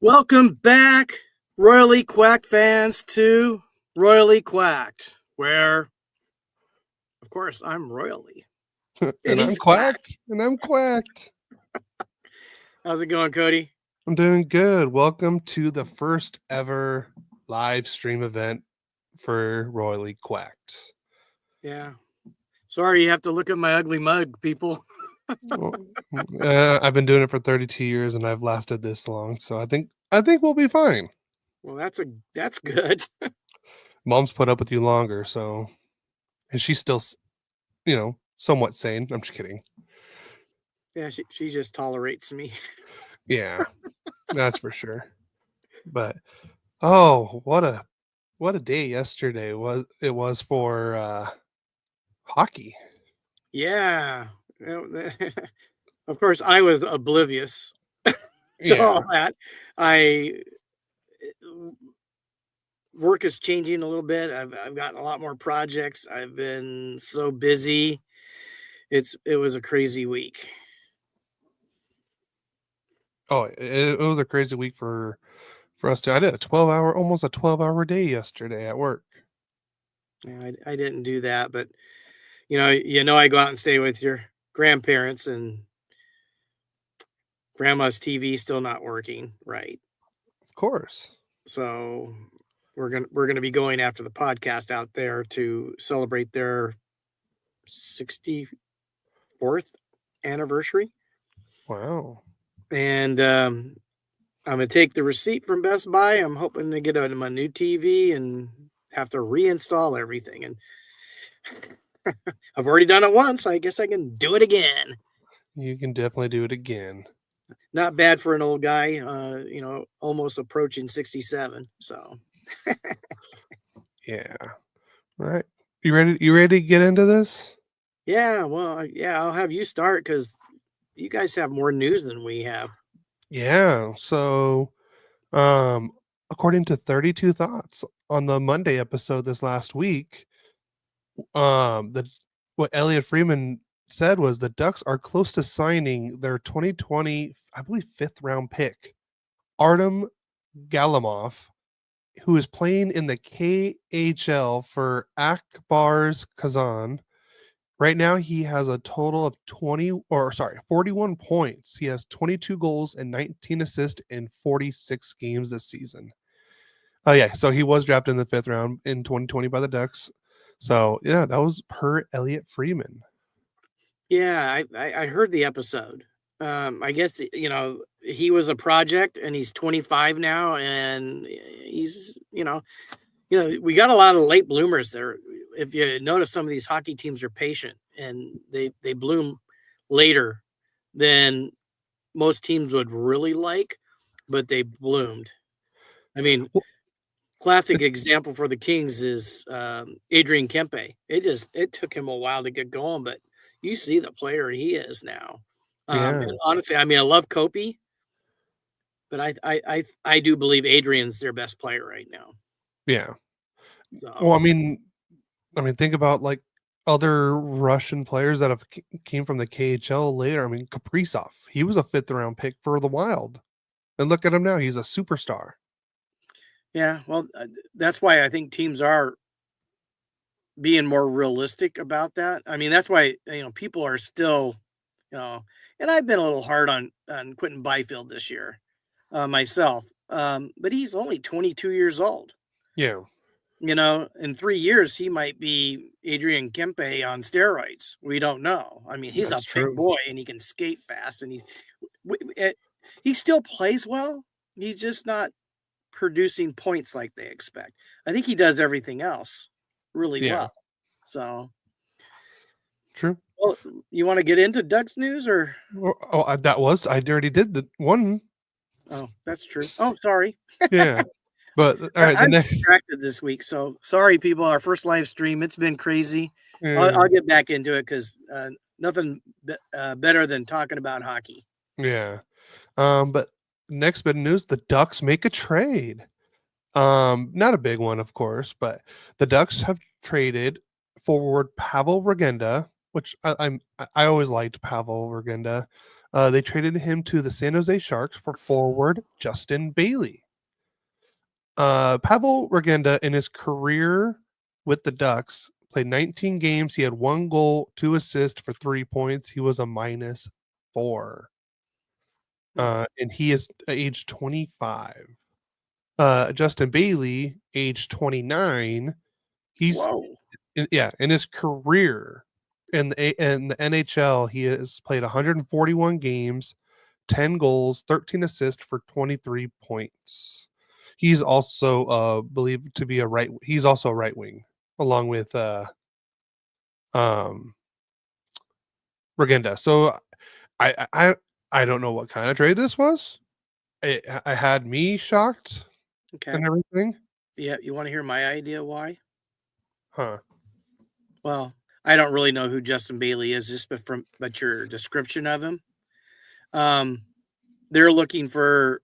Welcome back, Royally Quacked fans, to Royally Quacked, where, of course, I'm Royally. And I'm quacked. And I'm quacked. How's it going, Cody? I'm doing good. Welcome to the first ever live stream event for Royally Quacked. Yeah. Sorry you have to look at my ugly mug, people. I've been doing it for 32 years and I've lasted this long, so I think we'll be fine. Well, that's good. Mom's put up with you longer, so and she's still, somewhat sane. I'm just kidding. Yeah, she just tolerates me. Yeah, that's for sure. But what a day yesterday was for hockey. Yeah. Of course, I was oblivious to all that. Work is changing a little bit. I've gotten a lot more projects. I've been so busy. It was a crazy week. Oh, it was a crazy week for us too. I did almost a 12-hour day yesterday at work. Yeah, I didn't do that, but I go out and stay with your grandparents, and grandma's TV still not working right. Of course. So we're gonna be going after the podcast out there to celebrate their 64th anniversary. Wow. And I'm gonna take the receipt from Best Buy. I'm hoping to get my new TV and have to reinstall everything. And I've already done it once. I guess I can do it again. You can definitely do it again. Not bad for an old guy, almost approaching 67. So Yeah. All right. You ready to get into this? yeah, well, yeah, I'll have you start because you guys have more news than we have. Yeah. So according to 32 Thoughts on the Monday episode this last week, what Elliot Freeman said was the Ducks are close to signing their 2020, I believe, 5th round pick, Artem Galimov, who is playing in the KHL for Akbars Kazan. Right now, he has a total of 41 points. He has 22 goals and 19 assists in 46 games this season. Oh, yeah. So he was drafted in the 5th round in 2020 by the Ducks. So, yeah, that was per Elliot Freeman. Yeah, I heard the episode. I guess, he was a project and he's 25 now, and he's, we got a lot of late bloomers there. If you notice, some of these hockey teams are patient and they bloom later than most teams would really like, but they bloomed. I mean, classic example for the Kings is Adrian Kempe. It took him a while to get going, but you see the player he is now. And honestly, I love Kopi, but I do believe Adrian's their best player right now. Yeah. So. Well, I mean, think about like other Russian players that have came from the KHL later. I mean, Kaprizov, he was a 5th round pick for the Wild, and look at him now; he's a superstar. Yeah, well, that's why I think teams are being more realistic about that. I mean, that's why people are still, and I've been a little hard on Quentin Byfield this year myself, but he's only 22 years old. Yeah. In 3 years, he might be Adrian Kempe on steroids. We don't know. I mean, he's That's a true. big boy and he can skate fast, and he still plays well. He's just not producing points like they expect. I think he does everything else really well. So true. Well, you want to get into Ducks news or? I already did the one. Oh, that's true. Oh, sorry. Yeah. But all right, I'm distracted this week, so sorry, people. Our first live stream, it's been crazy. I'll get back into it because nothing better than talking about hockey. Yeah. But next bit of news: the Ducks make a trade. Not a big one, of course, but the Ducks have traded forward Pavel Regenda, which I always liked Pavel Regenda. They traded him to the San Jose Sharks for forward Justin Bailey. Pavel Regenda, in his career with the Ducks, played 19 games. He had 1 goal, 2 assists for 3 points. He was a -4. And he is age 25. Justin Bailey, age 29. He's in his career in the NHL, he has played 141 games, 10 goals, 13 assists for 23 points. He's also believed to be he's also a right wing, along with Regenda. So I don't know what kind of trade this was. I had me shocked and everything. Yeah, you want to hear my idea why? Huh. Well, I don't really know who Justin Bailey is, just but your description of him. They're looking for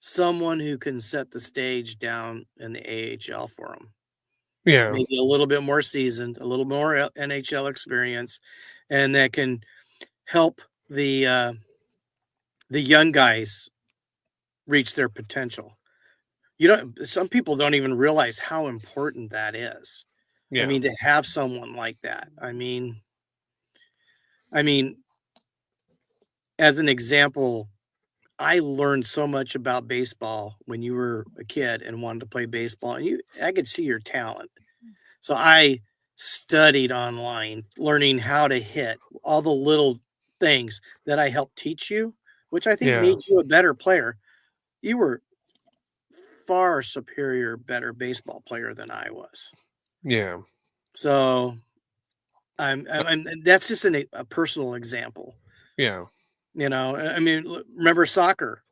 someone who can set the stage down in the AHL for them. Yeah. Maybe a little bit more seasoned, a little more NHL experience, and that can help the young guys reach their potential. Some people don't even realize how important that is. Yeah. I mean, to have someone like that. I mean, as an example, I learned so much about baseball when you were a kid and wanted to play baseball, and I could see your talent. So I studied online, learning how to hit, all the little things that I helped teach you, which I think made you a better player. You were far superior, better baseball player than I was. Yeah. So that's just a personal example. Yeah. I mean, remember soccer?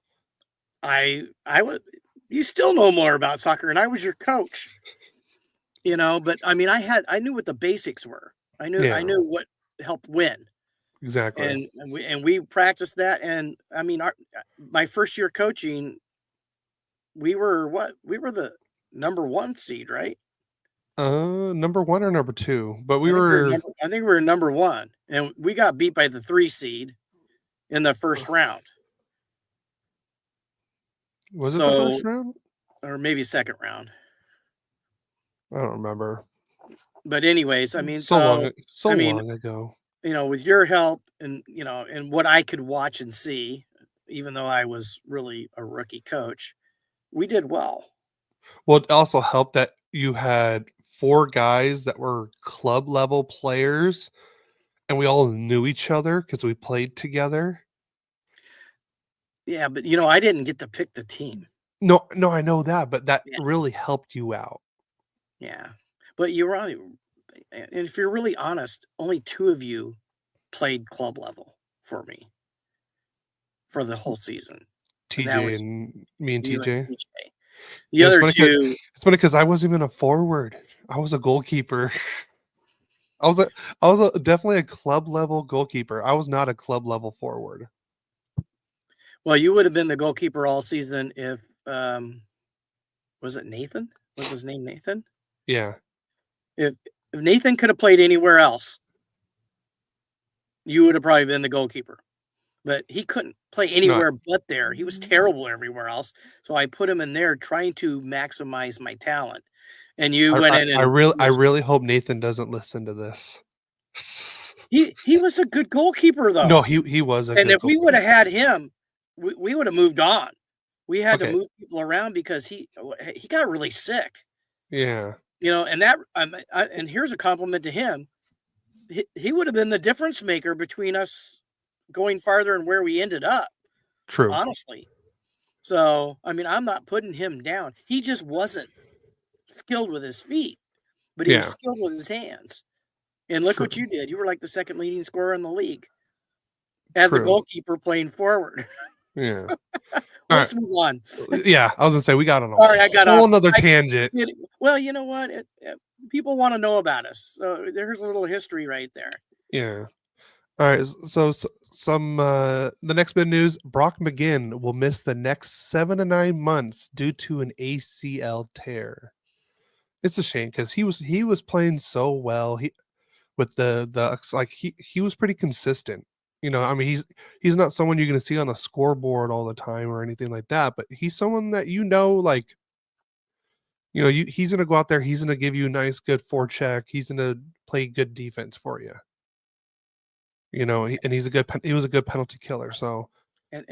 You still know more about soccer, and I was your coach. But I mean, I knew what the basics were. I knew what helped win. Exactly. And we practiced that. And I mean, my first year coaching, we were the number 1 seed, right? Number 1 or number 2, but I think we were number 1, and we got beat by the 3 seed in the first round. Was it the first round? Or maybe second round. I don't remember. But anyways, I mean, long ago. With your help and and what I could watch and see, even though I was really a rookie coach, we did well. Well, it also helped that you had 4 guys that were club level players, and we all knew each other because we played together. Yeah, but I didn't get to pick the team. No, I know that, but that really helped you out. Yeah, but and if you're really honest, only 2 of you played club level for me for the whole season. TJ and me and TJ. The other 2. It's funny because I wasn't even a forward. I was a goalkeeper. I was definitely a club level goalkeeper. I was not a club level forward. Well, you would have been the goalkeeper all season if was it Nathan? Was his name Nathan? Yeah. If Nathan could have played anywhere else, you would have probably been the goalkeeper. But he couldn't play anywhere but there. He was terrible everywhere else. So I put him in there trying to maximize my talent. And you went in and I really hope Nathan doesn't listen to this. He was a good goalkeeper though. No, he was and if we would have had him, we would have moved on. We had to move people around because he got really sick. Yeah. And that and here's a compliment to him. He would have been the difference maker between us going farther and where we ended up. True. Honestly. So, I mean, I'm not putting him down. He just wasn't skilled with his feet, but he was skilled with his hands. And look what you did. You were like the second leading scorer in the league as a goalkeeper playing forward. Yeah. Let's move on. Yeah, I was going to say, we got on a whole nother tangent. Well, you know what? People want to know about us. So there's a little history right there. Yeah. All right. So the next bit of news, Brock McGinn will miss the next 7 to 9 months due to an ACL tear. It's a shame because he was playing so well. with the Ducks. Like he was pretty consistent. I mean, he's not someone you're going to see on a scoreboard all the time or anything like that, but he's someone that like he's going to go out there, he's going to give you a nice, good forecheck. He's going to play good defense for you. And he was a good penalty killer. So, and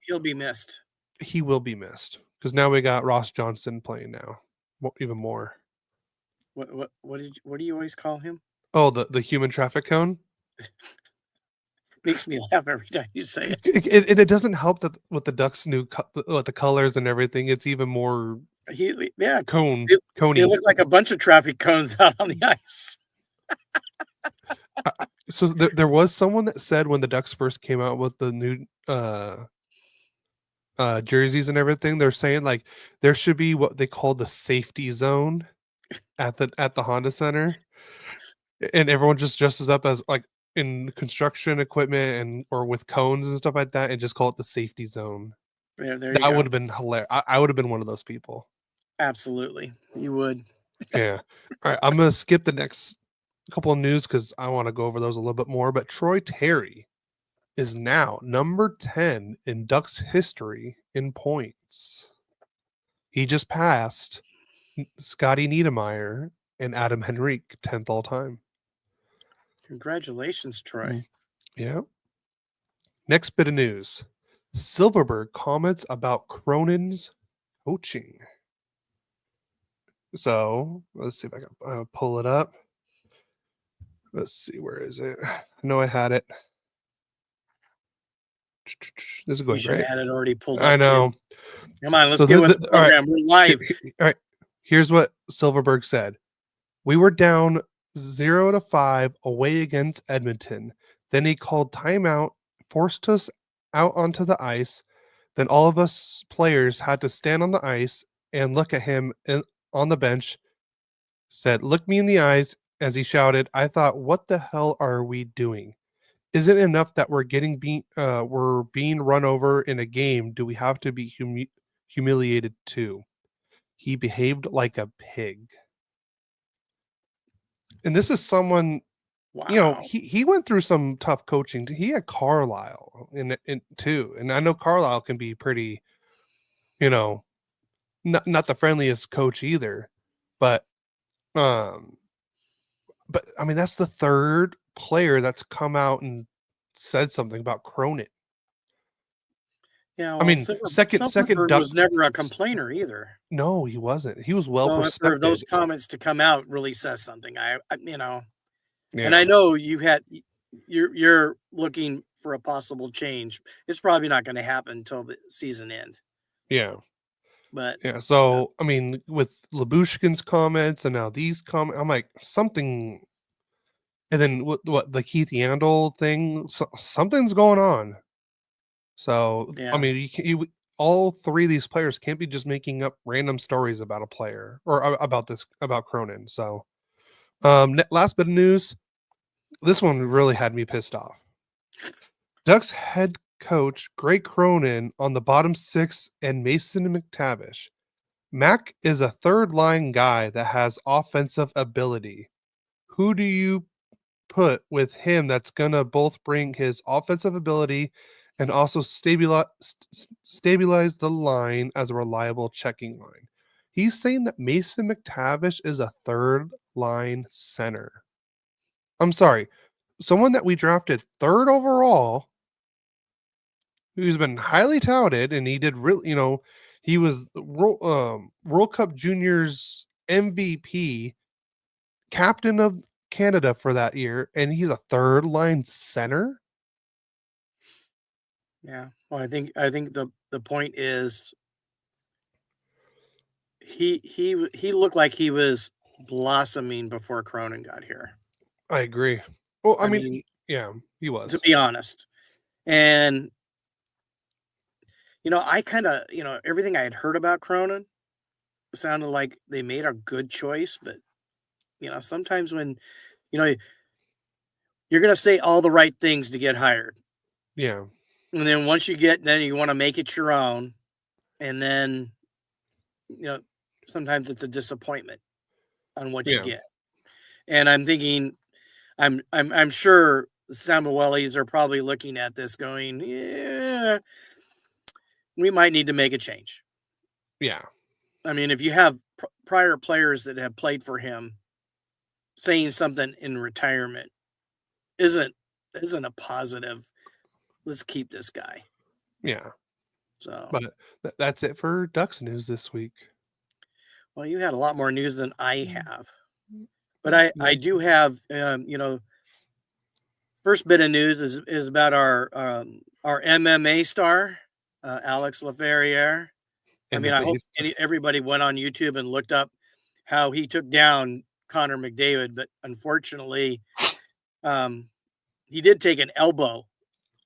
he'll be missed. He will be missed because now we got Ross Johnston playing now, even more. What do you always call him? Oh, the human traffic cone. Makes me laugh every time you say it. It doesn't help that with the Ducks' new the colors and everything, it's even more. Coney. It looked like a bunch of traffic cones out on the ice. So there was someone that said when the Ducks first came out with the new jerseys and everything, they're saying like there should be what they call the safety zone at the Honda Center, and everyone just dresses up as like in construction equipment or with cones and stuff like that, and just call it the safety zone. Yeah, that would have been hilarious. I would have been one of those people. Absolutely, you would. Yeah. All right, I'm gonna skip the next couple of news because I want to go over those a little bit more. But Troy Terry is now number 10 in Ducks history in points. He just passed Scotty Niedermayer and Adam Henrique, 10th all time. Congratulations, Troy. Yeah. Next bit of news. Silverberg comments about Cronin's coaching. So let's see if I can pull it up. Let's see, where is it? I know I had it. This is going great. You should have had it already pulled up. I know. Kid. Come on, let's get with the program. We're live. All right. Here's what Silverberg said. We were down 0-5 away against Edmonton. Then he called timeout, forced us out onto the ice. Then all of us players had to stand on the ice and look at him on the bench. Said, "Look me in the eyes," as he shouted. I thought, what the hell are we doing? Is it enough that we're being run over in a game? Do we have to be humiliated too? He behaved like a pig. And this is someone, wow. He went through some tough coaching. He had Carlisle in too. And I know Carlisle can be pretty, not the friendliest coach either. But I mean, that's the third player that's come out and said something about Cronin. Yeah, well, I mean, second Duck was never a complainer either. No, he wasn't. He was well respected. For those comments to come out really says something. I Yeah. And I know you're looking for a possible change. It's probably not going to happen until the season end. Yeah. But yeah, so I mean, with Labushkin's comments and now these comments, I'm like something. And then what the Keith Yandel thing? Something's going on. So yeah. I mean, all three of these players can't be just making up random stories about a player or about Cronin. So, last bit of news. This one really had me pissed off. Ducks head coach Greg Cronin on the bottom six and Mason McTavish. Mac is a third line guy that has offensive ability. Who do you put with him that's going to both bring his offensive ability and also stabilize the line as a reliable checking line? He's saying that Mason McTavish is a third line center. I'm sorry. Someone that we drafted third overall, who's been highly touted, and he did really, he was World Cup Juniors MVP, captain of Canada for that year, and he's a third line center. Yeah. Well, I think the point is he looked like he was blossoming before Cronin got here. I agree. Well, I mean, yeah, he was. To be honest. And I kind of, everything I had heard about Cronin sounded like they made a good choice, but sometimes when you're going to say all the right things to get hired. Yeah. And then once you want to make it your own. And then, sometimes it's a disappointment on what you get. And I'm thinking, I'm sure Samuelis are probably looking at this going, yeah, we might need to make a change. Yeah. I mean, if you have prior players that have played for him saying something in retirement isn't a positive. Let's keep this guy. Yeah. So, But that's it for Ducks news this week. well, you had a lot more news than I have, but I do have, first bit of news is about our MMA star, Alex Laferriere. I mean, I hope everybody went on YouTube and looked up how he took down Connor McDavid, but unfortunately, he did take an elbow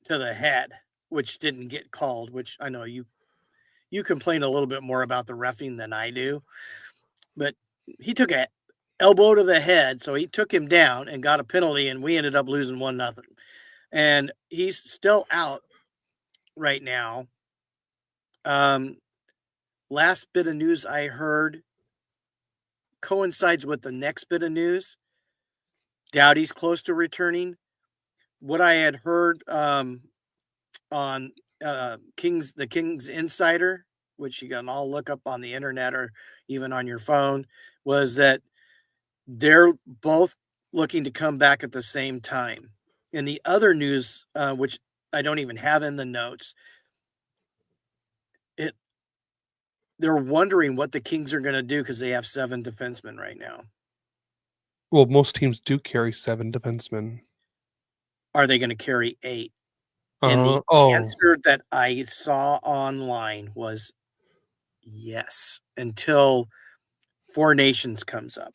to the head, which didn't get called, which I know you complain a little bit more about the reffing than I do, but he took an elbow to the head, so he took him down and got a penalty, and we ended up losing 1-0. And he's still out right now. Last bit of news I heard coincides with the next bit of news. Doughty's close to returning. What I had heard on the Kings Insider, which you can all look up on the internet or even on your phone, was that they're both looking to come back at the same time. And the other news, which I don't even have in the notes, they're wondering what the Kings are going to do because they have 7 defensemen right now. Well, most teams do carry 7 defensemen. Are they going to carry 8? And the answer that I saw online was yes, until Four Nations comes up.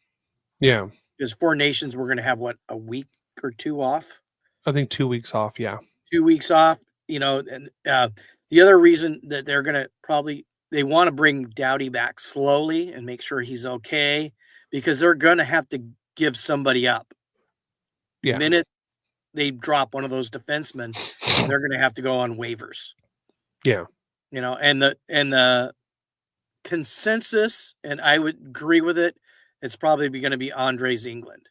Yeah. Because Four Nations, we're going to have, what, a week or 2 off? I think 2 weeks off, yeah. 2 weeks off, and the other reason that they're going to they want to bring Doughty back slowly and make sure he's okay, because they're going to have to give somebody up. Yeah. The minute they drop one of those defensemen, they're going to have to go on waivers. Yeah. And the consensus, and I would agree with it, it's probably going to be Andres England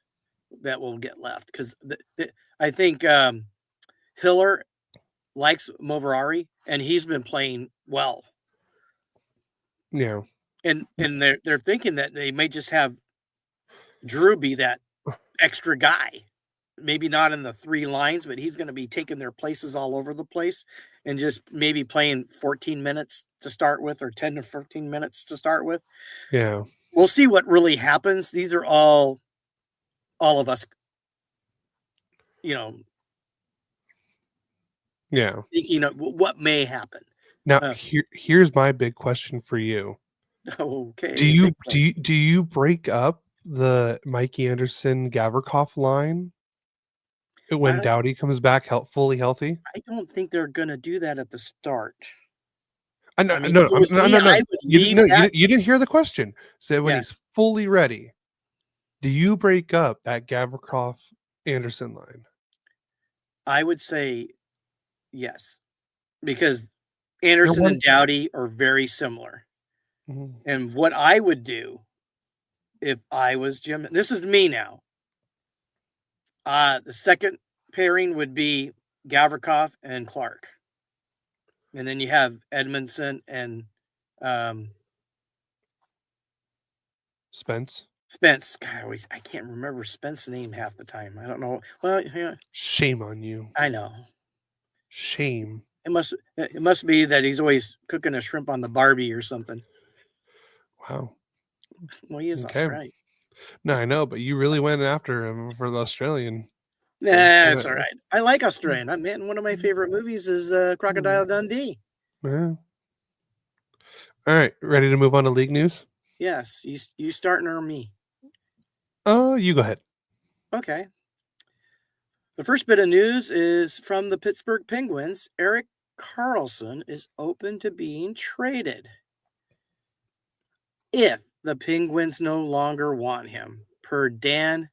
that will get left, because I think Hiller likes Moverari, and he's been playing well. Yeah. And they're thinking that they may just have Drew be that extra guy. Maybe not in the 3 lines, but he's going to be taking their places all over the place and just maybe playing 14 minutes to start with, or 10 to 15 minutes to start with. Yeah. We'll see what really happens. These are all of us, Yeah. thinking of what may happen. Now, here's my big question for you. Okay. Do you break up the Mikey Anderson Gavrikov line when Doughty comes back fully healthy? I don't think they're going to do that at the start. No. You didn't hear the question. So when he's fully ready, do you break up that Gavrikov Anderson line? I would say yes, because Anderson and Doughty are very similar. Mm-hmm. And what I would do if I was Jim, this is me now. The second pairing would be Gavrikov and Clark. And then you have Edmondson and Spence. God, I can't remember Spence's name half the time. I don't know. Well, yeah. Shame on you. I know. Shame. It must be that he's always cooking a shrimp on the Barbie or something. Wow. Well, he is Australian. No, I know, but you really went after him for the Australian. Nah, it's all right. I like Australian. One of my favorite movies is Crocodile Dundee. Yeah. All right, ready to move on to league news? Yes, you starting or me? You go ahead. Okay. The first bit of news is from the Pittsburgh Penguins. Erik Karlsson is open to being traded if the Penguins no longer want him, per Dan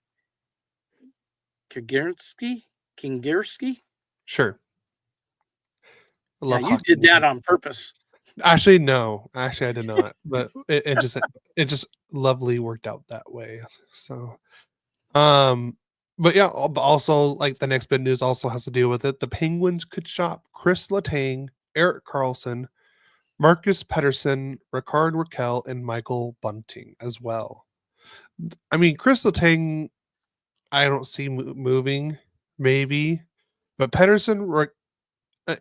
Kingerski. Sure. Yeah, you did that on purpose. Actually, no. Actually, I did not. But it just lovely worked out that way. So, But yeah, also like the next bit of news also has to do with it. The Penguins could shop Chris Letang, Eric Carlson, Marcus Pettersson, Ricard Raquel, and Michael Bunting as well. I mean, Chris Letang, I don't see moving, maybe, but Pettersson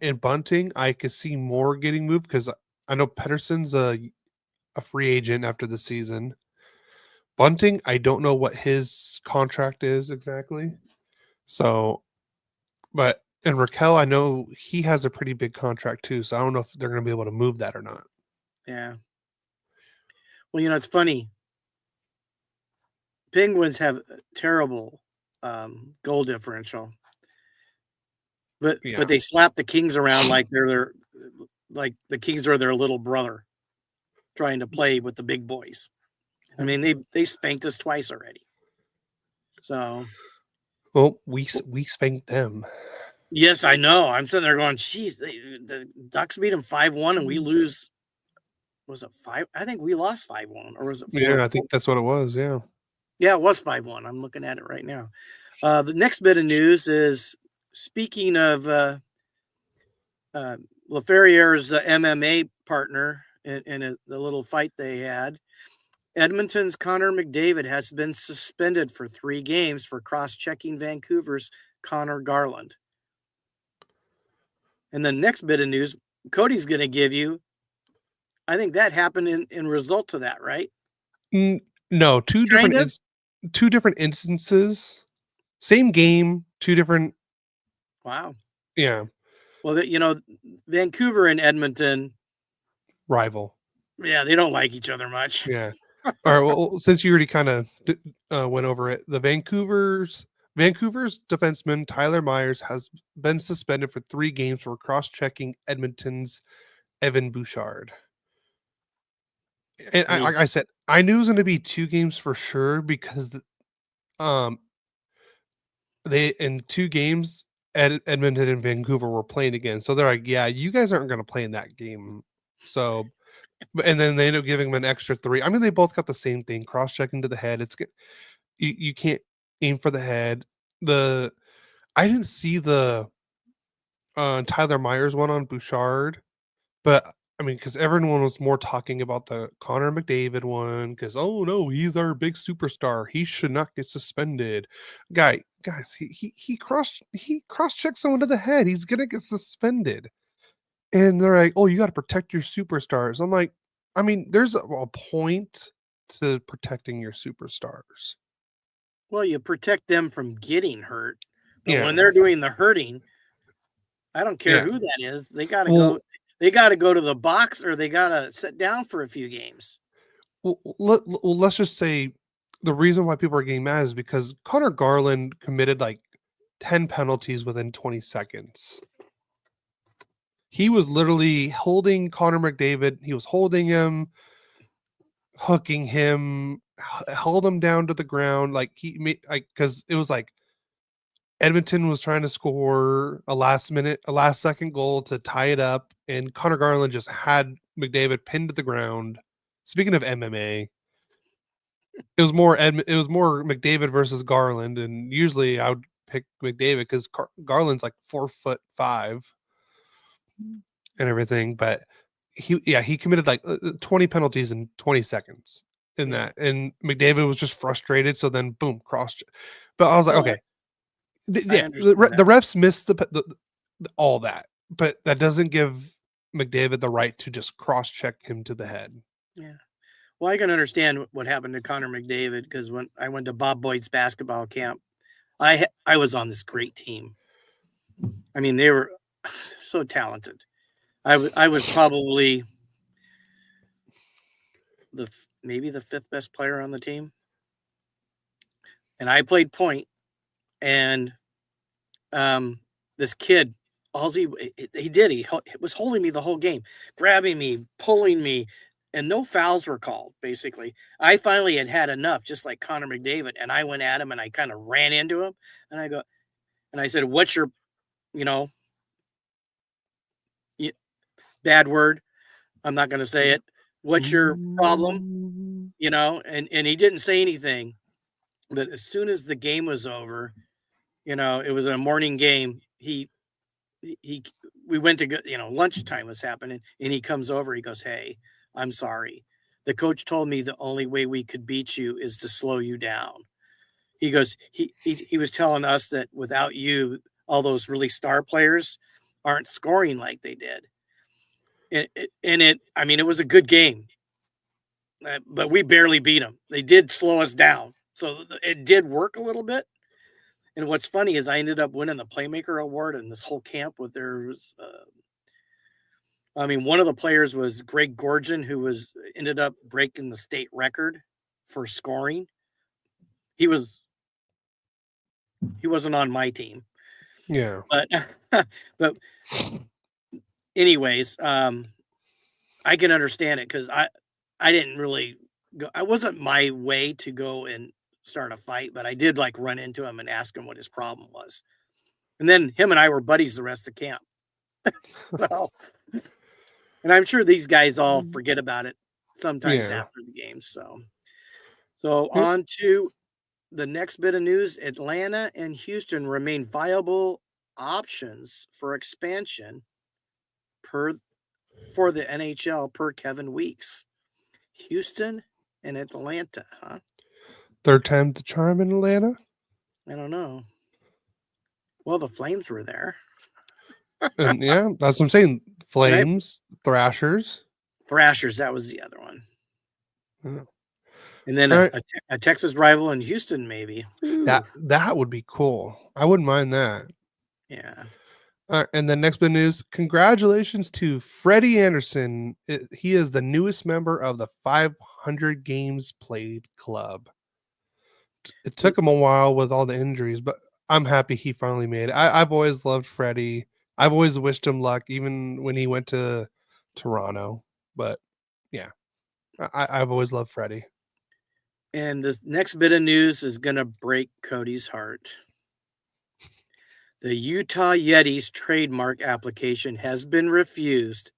and Bunting, I could see more getting moved because I know Pettersson's a free agent after the season. Bunting, I don't know what his contract is exactly. So, and Raquel, I know he has a pretty big contract too. So I don't know if they're going to be able to move that or not. Yeah. Well, it's funny. Penguins have a terrible goal differential, but Yeah. they slap the Kings around like like the Kings are their little brother, trying to play with the big boys. I mean, they spanked us twice already. So, Well, we spanked them. yes, I know. I'm sitting there going, "Geez, the Ducks beat them 5-1, and we lose." Was it 5? I think we lost 5-1, or was it 4? Yeah, I think that's what it was. Yeah. Yeah, it was 5-1. I'm looking at it right now. The next bit of news is, speaking of Laferriere's MMA partner in the little fight they had, Edmonton's Connor McDavid has been suspended for 3 games for cross-checking Vancouver's Connor Garland. And the next bit of news, Cody's going to give you, I think that happened in result to that, right? No, two Kind of. different instances. Same game, two different. Wow. Yeah. Well, Vancouver and Edmonton, Rival. yeah, they don't like each other much. Yeah. All right. Well, since you already kind of went over it, the Vancouver's defenseman Tyler Myers has been suspended for 3 games for cross-checking Edmonton's Evan Bouchard. And like I said, I knew it was going to be 2 games for sure because they in 2 games Edmonton and Vancouver were playing again. So they're like, yeah, you guys aren't going to play in that game. So, and then they end up giving them an extra 3. I mean, they both got the same thing, cross-checking to the head. It's you can't aim for the head. I didn't see the Tyler Myers one on Bouchard, but I mean, because everyone was more talking about the Connor McDavid one, because oh no, he's our big superstar. He should not get suspended. Guys, he cross checked someone to the head. He's gonna get suspended. And they're like, oh, you got to protect your superstars. I'm like, I mean, there's a point to protecting your superstars. Well, you protect them from getting hurt, but Yeah. when they're doing the hurting, I don't care Yeah. who that is. They got to Well, go. They got to go to the box, or they got to sit down for a few games. Well, let's just say the reason why people are getting mad is because Connor Garland committed like 10 penalties within 20 seconds. He was literally holding Connor McDavid. He was holding him, hooking him, held him down to the ground. Like he made, like, because it was like Edmonton was trying to score a last second goal to tie it up, and Connor Garland just had McDavid pinned to the ground. Speaking of MMA, it was more McDavid versus Garland, and usually I would pick McDavid because Garland's like 4'5" and everything, but he committed like 20 penalties in 20 seconds in that, and McDavid was just frustrated. So then, boom, cross. But I was like, okay, the refs missed the all that, but that doesn't give McDavid the right to just cross check him to the head. Yeah. Well, I can understand what happened to Connor McDavid because when I went to Bob Boyd's basketball camp, I was on this great team. I mean, they were so talented. I was probably maybe the 5th best player on the team, and I played point. And this kid, all he did, he was holding me the whole game, grabbing me, pulling me, and no fouls were called, basically. I finally had enough, just like Connor McDavid, and I went at him, and I kind of ran into him, and I said, what's your, bad word, I'm not going to say it, what's your problem, and he didn't say anything, But as soon as the game was over, it was a morning game. He we went to go, lunchtime was happening, and he comes over. He goes, "Hey, I'm sorry. The coach told me the only way we could beat you is to slow you down." He goes, he was telling us that without you, all those really star players aren't scoring like they did. I mean, it was a good game, but we barely beat them. They did slow us down, so it did work a little bit. And what's funny is I ended up winning the Playmaker Award in this whole camp. One of the players was Greg Gorgon, who ended up breaking the state record for scoring. He wasn't on my team. Yeah. But anyways, I can understand it because I didn't really go. I wasn't my way to go and start a fight, but I did run into him and ask him what his problem was. And then him and I were buddies the rest of camp. So, and I'm sure these guys all forget about it sometimes after the game. So on to the next bit of news. Atlanta and Houston remain viable options for expansion for the NHL per Kevin Weeks. Houston and Atlanta, huh? Third time the charm in Atlanta? I don't know. Well, the Flames were there. And yeah, that's what I'm saying. Flames, Thrashers. Thrashers, that was the other one. Yeah. And then a Texas rival in Houston, maybe. Ooh. That would be cool. I wouldn't mind that. Yeah. And the next bit of news, congratulations to Freddie Anderson. He is the newest member of the 500 Games Played Club. It took him a while with all the injuries, but I'm happy he finally made it. I've always loved Freddie. I've always wished him luck, even when he went to Toronto. But yeah, I've always loved Freddie. And the next bit of news is going to break Cody's heart. The Utah Yeti's trademark application has been refused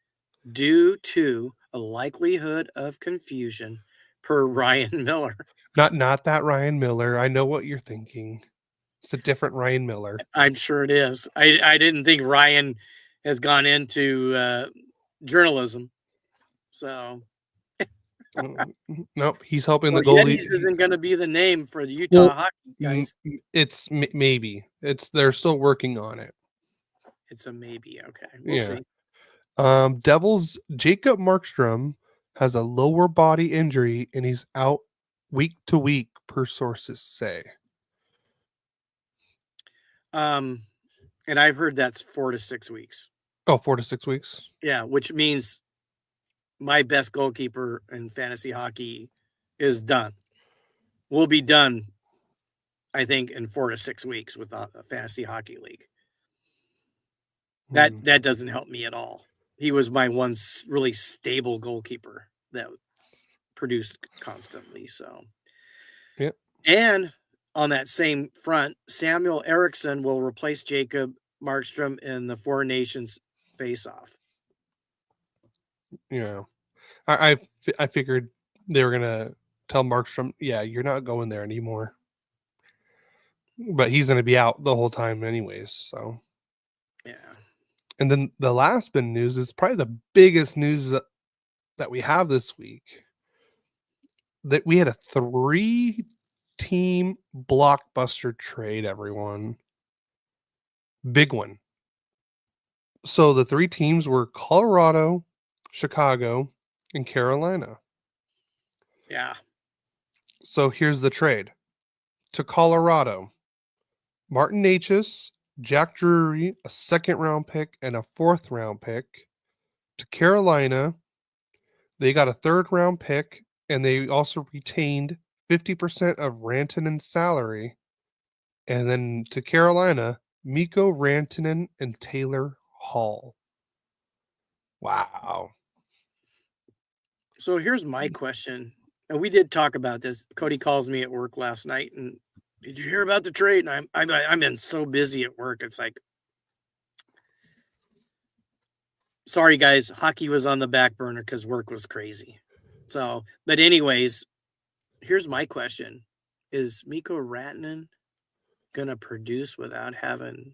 due to a likelihood of confusion, per Ryan Miller. Not that Ryan Miller. I know what you're thinking. It's a different Ryan Miller. I'm sure it is. I didn't think Ryan has gone into journalism. So nope, he's helping the goalie. Yetis isn't going to be the name for the Utah hockey guys. It's maybe. They're still working on it. It's a maybe. Okay, we'll see. Devils Jacob Markstrom has a lower body injury and he's out week to week, per sources say. And I've heard that's 4 to 6 weeks. Oh, 4 to 6 weeks. Yeah, which means my best goalkeeper in fantasy hockey is done. We'll be done, I think, in 4 to 6 weeks with the fantasy hockey league. That doesn't help me at all. He was my one really stable goalkeeper that produced constantly. So, yep. And on that same front, Samuel Eriksson will replace Jacob Markstrom in the Four Nations face-off. Yeah, I figured they were gonna tell Markstrom, yeah, you're not going there anymore. But he's gonna be out the whole time anyways. So yeah. And then the last bit of news is probably the biggest news that we have this week. That we had a 3-team blockbuster trade, everyone. Big one. So the 3 teams were Colorado, Chicago, and Carolina. Yeah. So here's the trade. To Colorado, Martin Necas, Jack Drury, a 2nd-round pick, and a 4th-round pick. To Carolina, they got a 3rd-round pick, and they also retained 50% of Rantanen's salary. And then to Carolina, Mikko Rantanen and Taylor Hall. Wow. So here's my question. And we did talk about this. Cody calls me at work last night and, did you hear about the trade? And I've been so busy at work. It's like, sorry guys, hockey was on the back burner because work was crazy. So, but anyways, here's my question. is Mikko Rantanen going to produce without having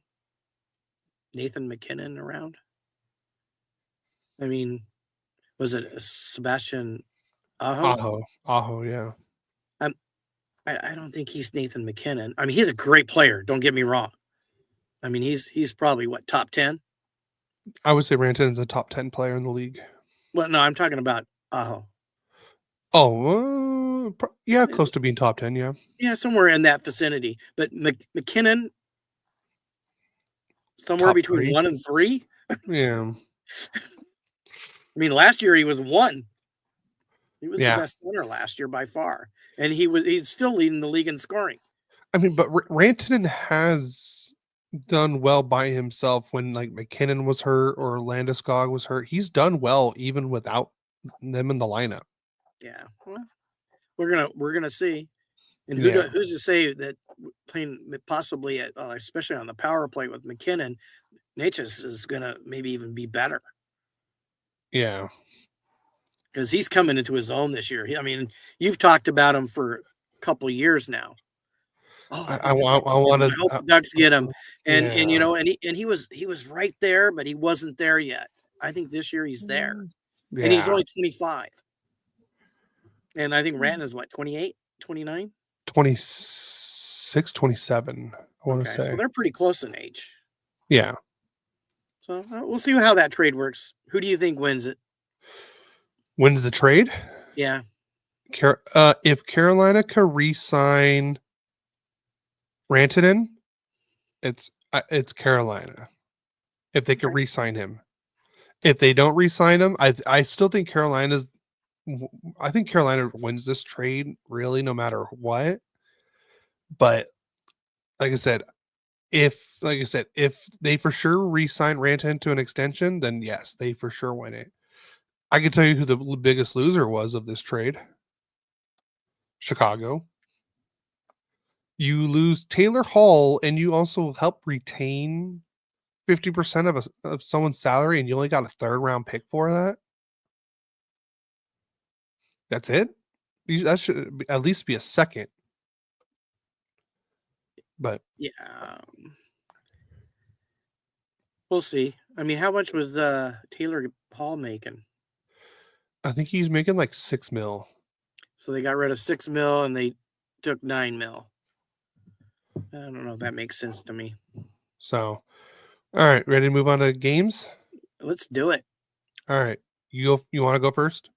Nathan McKinnon around? I mean, was it Sebastian Aho? Aho, yeah. I don't think he's Nathan McKinnon. I mean, he's a great player. Don't get me wrong. I mean, he's probably what, top 10? I would say Rantanen's a top 10 player in the league. Well, no, I'm talking about Aho. Oh, yeah, close to being top 10, yeah. Yeah, somewhere in that vicinity. But McKinnon, somewhere Top between 3. 1 and 3. Yeah. I mean, last year he was 1. He was the Yeah. best center last year by far, and he's still leading the league in scoring. I mean, but Rantanen has done well by himself when like McKinnon was hurt or Landeskog was hurt. He's done well even without them in the lineup. Yeah, well, we're gonna see. And Yeah. who's to say that playing possibly at especially on the power play with McKinnon, Natchez is gonna maybe even be better Yeah. because he's coming into his own this year. I mean, you've talked about him for a couple years now. Oh, I want I hope the Ducks get him. And yeah. you know, and he was right there, but he wasn't there yet. I think this year he's there. Yeah. And he's only 25. And I think Ranton is what, 28, 29? 26, 27, I want to say. So they're pretty close in age. Yeah. So we'll see how that trade works. Who do you think wins it? Wins the trade? Yeah. If Carolina could re-sign Rantanen, it's Carolina. If they could re-sign him. If they don't re-sign him, I still think Carolina wins this trade really no matter what. But like I said, if they for sure re-sign Rantanen to an extension, then yes, they for sure win it. I can tell you who the biggest loser was of this trade. Chicago. You lose Taylor Hall, and you also help retain 50% of someone's salary, and you only got a 3rd round pick for that. That's it. That should at least be a 2nd. But yeah, we'll see. I mean, how much was Taylor Hall making? I think he's making like $6 million. So they got rid of $6 million and they took $9 million. I don't know if that makes sense to me. So, all right, ready to move on to games? Let's do it. All right, you want to go first?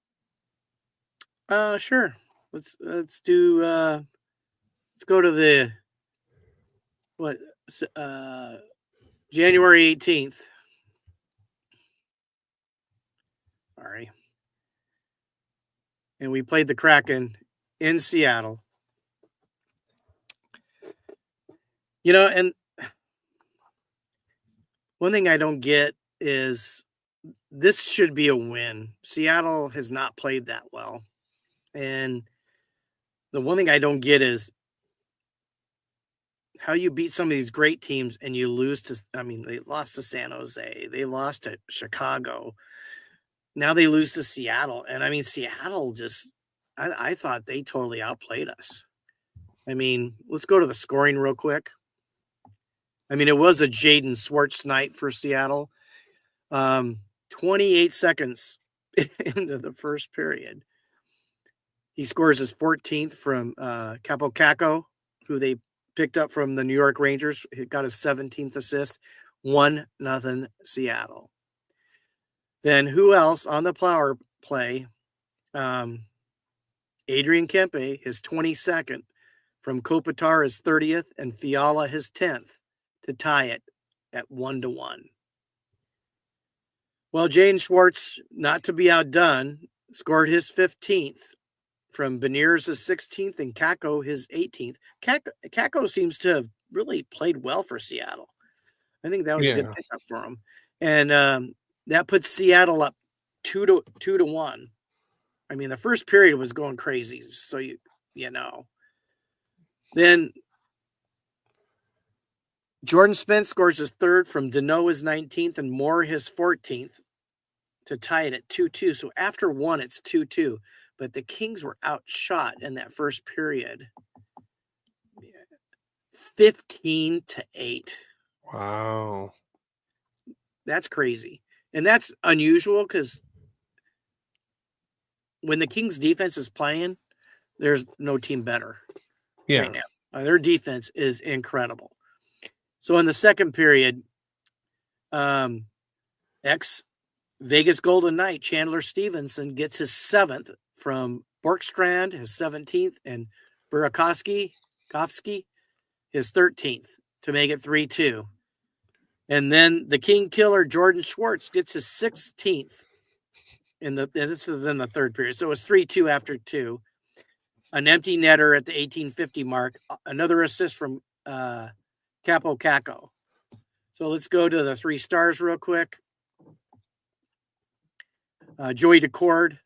Sure. Let's do. Let's go to the January 18th. Sorry. And we played the Kraken in Seattle. You know, and one thing I don't get is this should be a win. Seattle has not played that well. And the one thing I don't get is how you beat some of these great teams and you lose to, I mean, they lost to San Jose. They lost to Chicago. Now they lose to Seattle. And I mean, Seattle just, I thought they totally outplayed us. I mean, let's go to the scoring real quick. I mean, it was a Jaden Schwartz night for Seattle. 28 seconds into the first period. He scores his 14th from Capo Caco, who they picked up from the New York Rangers. He got his 17th assist. 1-0 Seattle. Then who else on the power play? Adrian Kempe, his 22nd. From Kopitar, his 30th. And Fiala, his 10th. To tie it at 1-1. Well, Jaden Schwartz, not to be outdone, scored his 15th. From Beniers' 16th and Kako his 18th. Kako seems to have really played well for Seattle. I think that was a good pickup for him. And that puts Seattle up 2-1. I mean, the first period was going crazy, so you know. Then Jordan Spence scores his 3rd from Deneau his 19th and Moore his 14th to tie it at 2-2. So after 1, it's 2-2. But the Kings were outshot in that first period. 15-8. Wow. That's crazy. And that's unusual because when the Kings defense is playing, there's no team better right now. Their defense is incredible. So in the second period, ex-Vegas Golden Knight Chandler Stevenson gets his 7th from Borkstrand, his 17th, and Burakovsky his 13th to make it 3-2. And then the King Killer Jordan Schwartz gets his 16th and this is in the third period. So it was 3-2 after 2. An empty netter at the 1850 mark. Another assist from Capo Caco. So let's go to the 3 stars real quick. Joey Decord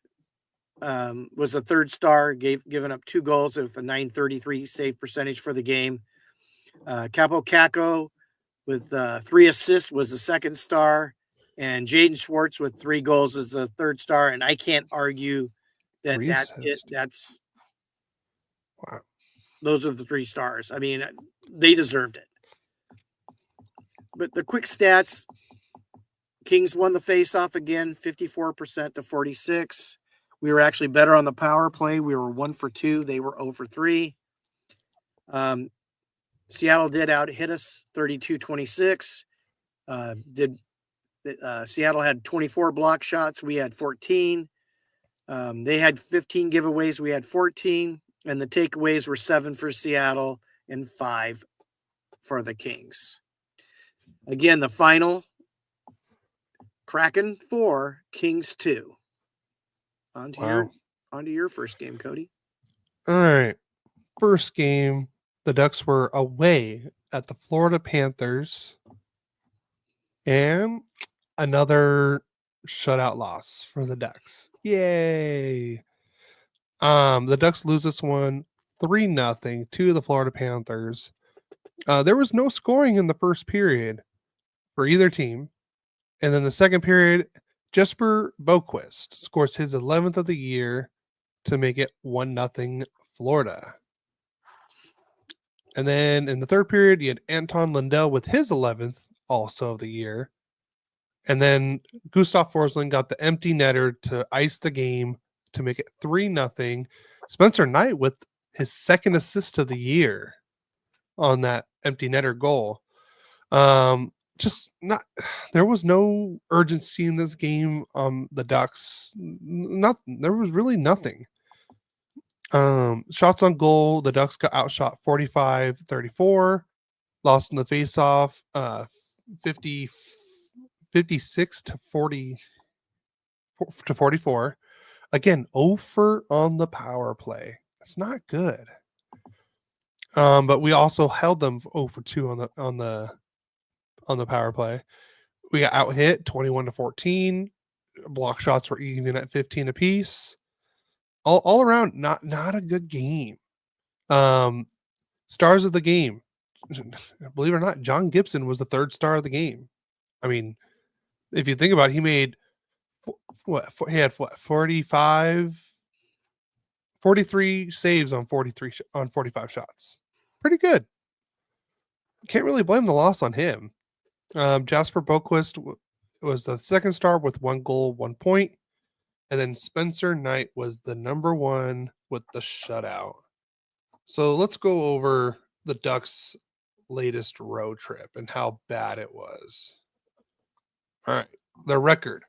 was the 3rd star, giving up 2 goals with a .933 save percentage for the game. Capo Caco with 3 assists was the 2nd star, and Jaden Schwartz with 3 goals is the 3rd star. And I can't argue that that's wow. Those are the 3 stars. I mean, they deserved it. But the quick stats: Kings won the faceoff again, 54% to 46. We were actually better on the power play. We were 1 for 2. They were 0 for 3. Seattle did out hit us 32-26. Seattle had 24 block shots. We had 14. They had 15 giveaways. We had 14. And the takeaways were 7 for Seattle and 5 for the Kings. Again, the final: Kraken 4, Kings 2. On to your first game, Cody. All right. First game, the Ducks were away at the Florida Panthers. And another shutout loss for the Ducks. Yay. The Ducks lose this one 3-0 to the Florida Panthers. There was no scoring in the first period for either team. And then the second period, Jesper Boquist scores his 11th of the year to make it 1-0 Florida. And then in the third period, you had Anton Lundell with his 11th also of the year. And then Gustav Forsling got the empty netter to ice the game to make it 3-0. Spencer Knight with his 2nd assist of the year on that empty netter goal. There was no urgency in this game. The Ducks, there was really nothing. Shots on goal, the Ducks got outshot 45-34, lost in the faceoff 56 to 44. Again, 0 for on the power play. It's not good. But we also held them 0 for 2 on the power play. We got out hit 21-14. Block shots were even at 15 apiece. All around, not a good game. Stars of the game, believe it or not, John Gibson was the 3rd star of the game. I mean, if you think about it, he made he had 43 saves on 45 shots. Pretty good. Can't really blame the loss on him. Jasper Boquist was the 2nd star with 1 goal, 1 point. And then Spencer Knight was the number 1 with the shutout. So let's go over the Ducks' latest road trip and how bad it was. All right. Their record: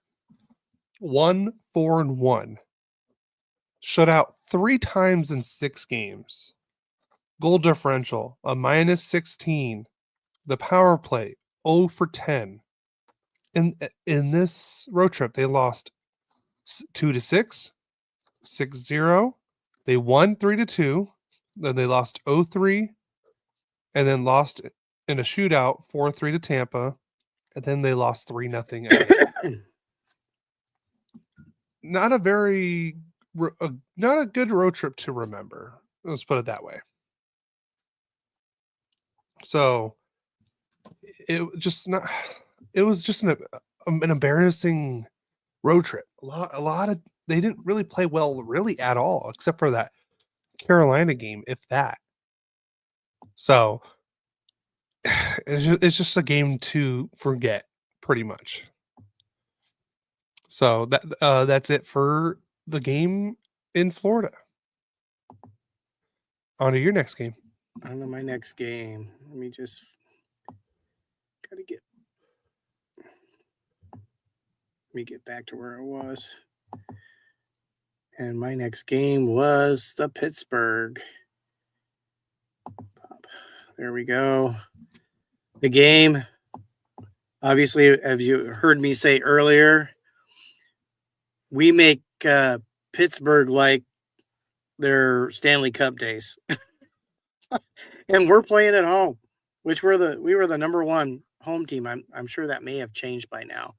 1-4-1. Shut out 3 times in 6 games. Goal differential, a -16. The power play, 0 for 10. In this road trip, they lost 2-6, 6-0. They won 3-2. Then they lost 0-3, and then lost in a shootout 4-3 to Tampa, and then they lost 3-0. Not a good road trip to remember. Let's put it that way. So it was just an embarrassing road trip. A lot of they didn't really play well really at all, except for that Carolina game, if that. So it's just a game to forget, pretty much. So that's it for the game in Florida. On to your next game. On to my next game. Let me just gotta get. Let me get back to where I was. And my next game was the Pittsburgh. There we go. The game, obviously, as you heard me say earlier, we make Pittsburgh like their Stanley Cup days. And we're playing at home, which we were the number one home team. I'm sure that may have changed by now.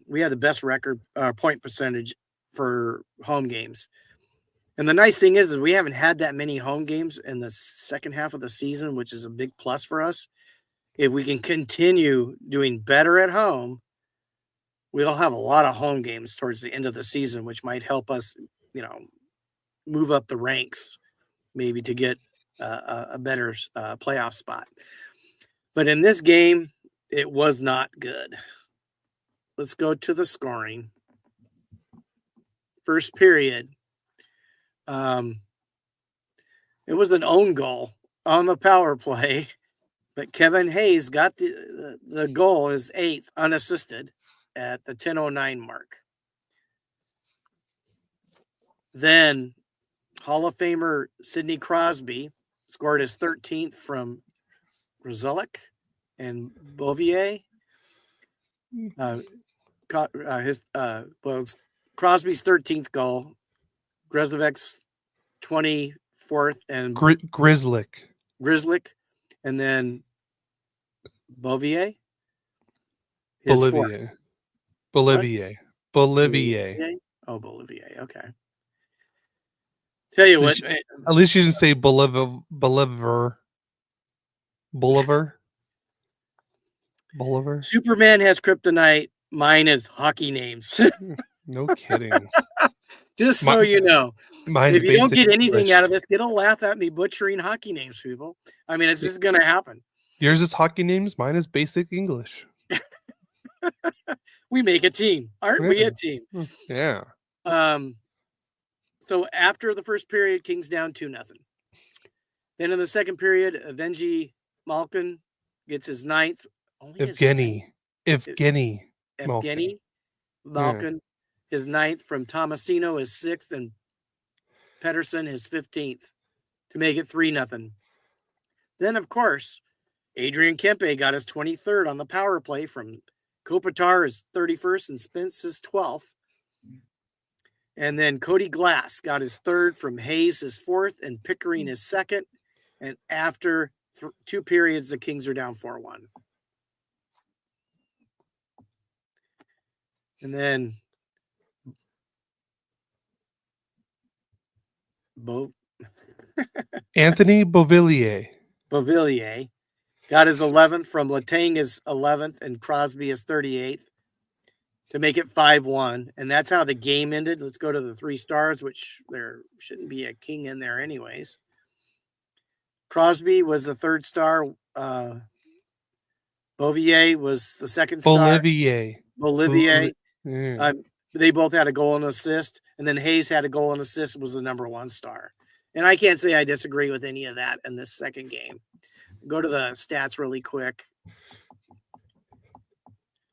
We had the best record point percentage for home games. And the nice thing is we haven't had that many home games in the second half of the season, which is a big plus for us. If we can continue doing better at home, we'll have a lot of home games towards the end of the season, which might help us, move up the ranks, maybe to get a better playoff spot. But in this game, it was not good. Let's go to the scoring. First period. It was an own goal on the power play, but Kevin Hayes got the goal, his 8th, unassisted at the 10:09 mark. Then Hall of Famer Sidney Crosby scored his 13th from Grzelcyk and Bouvier. Crosby's 13th goal, Grzelcyk's 24th, and Grzelcyk, and then Bouvier. Bolivier. Oh, Bolivier. Okay. Tell you what. At least you didn't say Bolivar. Superman has kryptonite. Mine is hockey names. No kidding. Just so you know. If you don't get anything English out of this, get a laugh at me butchering hockey names, people. I mean, it's just going to happen. Yours is hockey names. Mine is basic English. We make a team. Aren't we a team? Yeah. So after the first period, Kings down 2-0. Then in the second period, Evgeny Malkin gets his 9th. Evgeny Malkin, his 9th from Tomasino, his 6th, and Pettersson, his 15th, to make it 3-0. Then, of course, Adrian Kempe got his 23rd on the power play from Kopitar, his 31st, and Spence, his 12th. And then Cody Glass got his 3rd from Hayes, his 4th, and Pickering, his 2nd. And after 2 periods, the Kings are down 4-1. And then Anthony Beauvillier got his 11th from Letang, his 11th, and Crosby his 38th to make it 5-1. And that's how the game ended. Let's go to the 3 stars, which there shouldn't be a King in there anyways. Crosby was the 3rd star. Bouvier was the 2nd star. Bolivier. Yeah. They both had a goal and assist, and then Hayes had a goal and assist, was the number 1 star. And I can't say I disagree with any of that in this second game. Go to the stats really quick.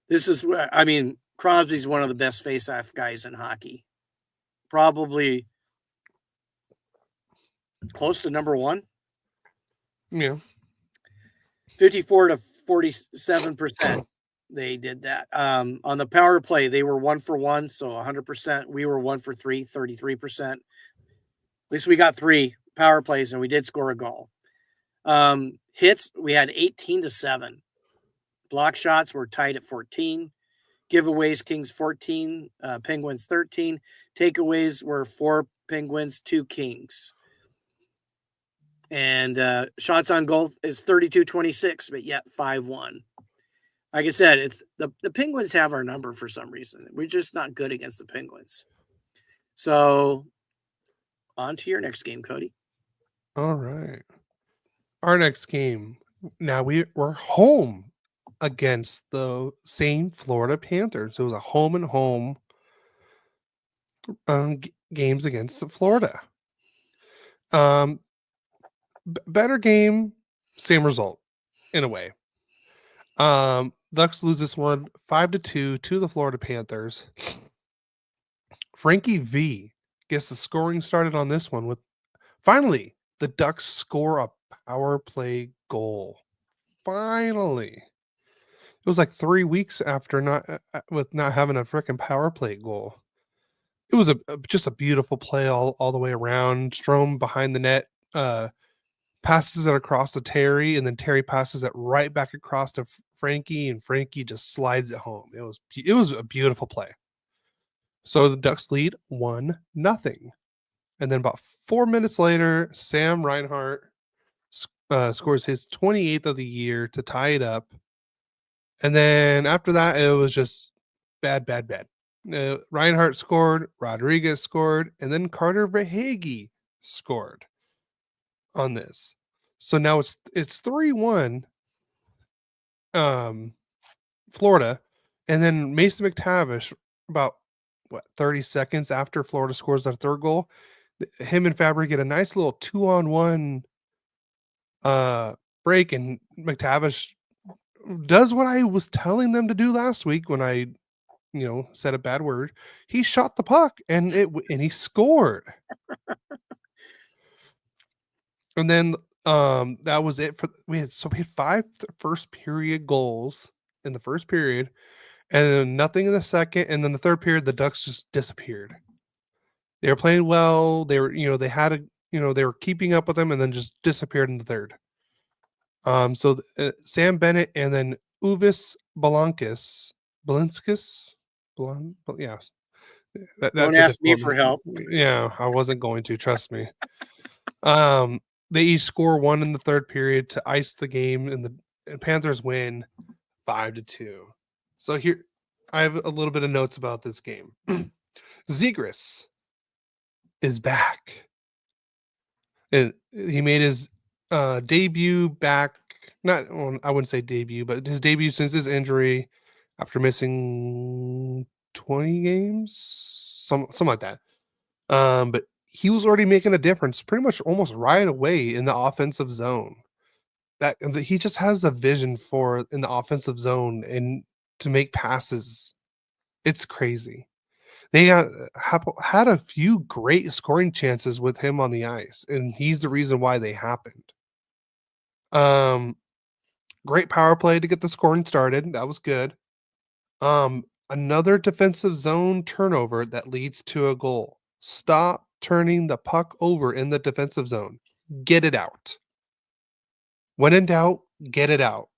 This is where, Crosby's one of the best face-off guys in hockey. Probably close to number 1. Yeah. 54 to 47%. They did that. On the power play, they were 1 for 1, so 100%. We were 1 for 3, 33%. At least we got 3 power plays, and we did score a goal. Hits, we had 18 to 7. Block shots were tied at 14. Giveaways, Kings 14, Penguins 13. Takeaways were 4 Penguins, 2 Kings. And shots on goal is 32-26, but yet 5-1. Like I said, it's the Penguins have our number for some reason. We're just not good against the Penguins. So on to your next game, Cody. All right. Our next game Now we're home against the same Florida Panthers. It was a home and home games against Florida. Better game, same result in a way. Ducks lose this one 5-2 to the Florida Panthers. Frankie V gets the scoring started on this one with finally the Ducks score a power play goal. Finally. It was like 3 weeks after not having a freaking power play goal. It was just a beautiful play all the way around. Strome behind the net, passes it across to Terry, and then Terry passes it right back across to Frankie, and Frankie just slides it home. It was a beautiful play. So the Ducks lead 1-0. And then about 4 minutes later, Sam Reinhart scores his 28th of the year to tie it up. And then after that, it was just bad. Reinhart scored, Rodriguez scored, and then Carter Verhaeghe scored on this. So now it's 3-1 Florida, and then Mason McTavish about 30 seconds after Florida scores their third goal, him and Fabry get a nice little 2-on-1 break, and McTavish does what I was telling them to do last week when I said a bad word. He shot the puck and he scored. And then that was it we had 5 first period goals in the first period, and then nothing in the second, and then the third period the Ducks just disappeared. They were playing well. They were they were keeping up with them, and then just disappeared in the third. So Sam Bennett and then Uvis Balinskis. Yeah. Don't ask me for help. Yeah, I wasn't going to, trust me. They each score 1 in the third period to ice the game, and the Panthers win 5-2. So here, I have a little bit of notes about this game. Zegras is back. And he made his debut back. I wouldn't say debut, but his debut since his injury after missing 20 games, something like that. But he was already making a difference pretty much almost right away in the offensive zone. That he just has a vision for in the offensive zone and to make passes. It's crazy. They had a few great scoring chances with him on the ice, and he's the reason why they happened. Great power play to get the scoring started. That was good. Another defensive zone turnover that leads to a goal. Stop turning the puck over in the defensive zone. Get it out. When in doubt, get it out.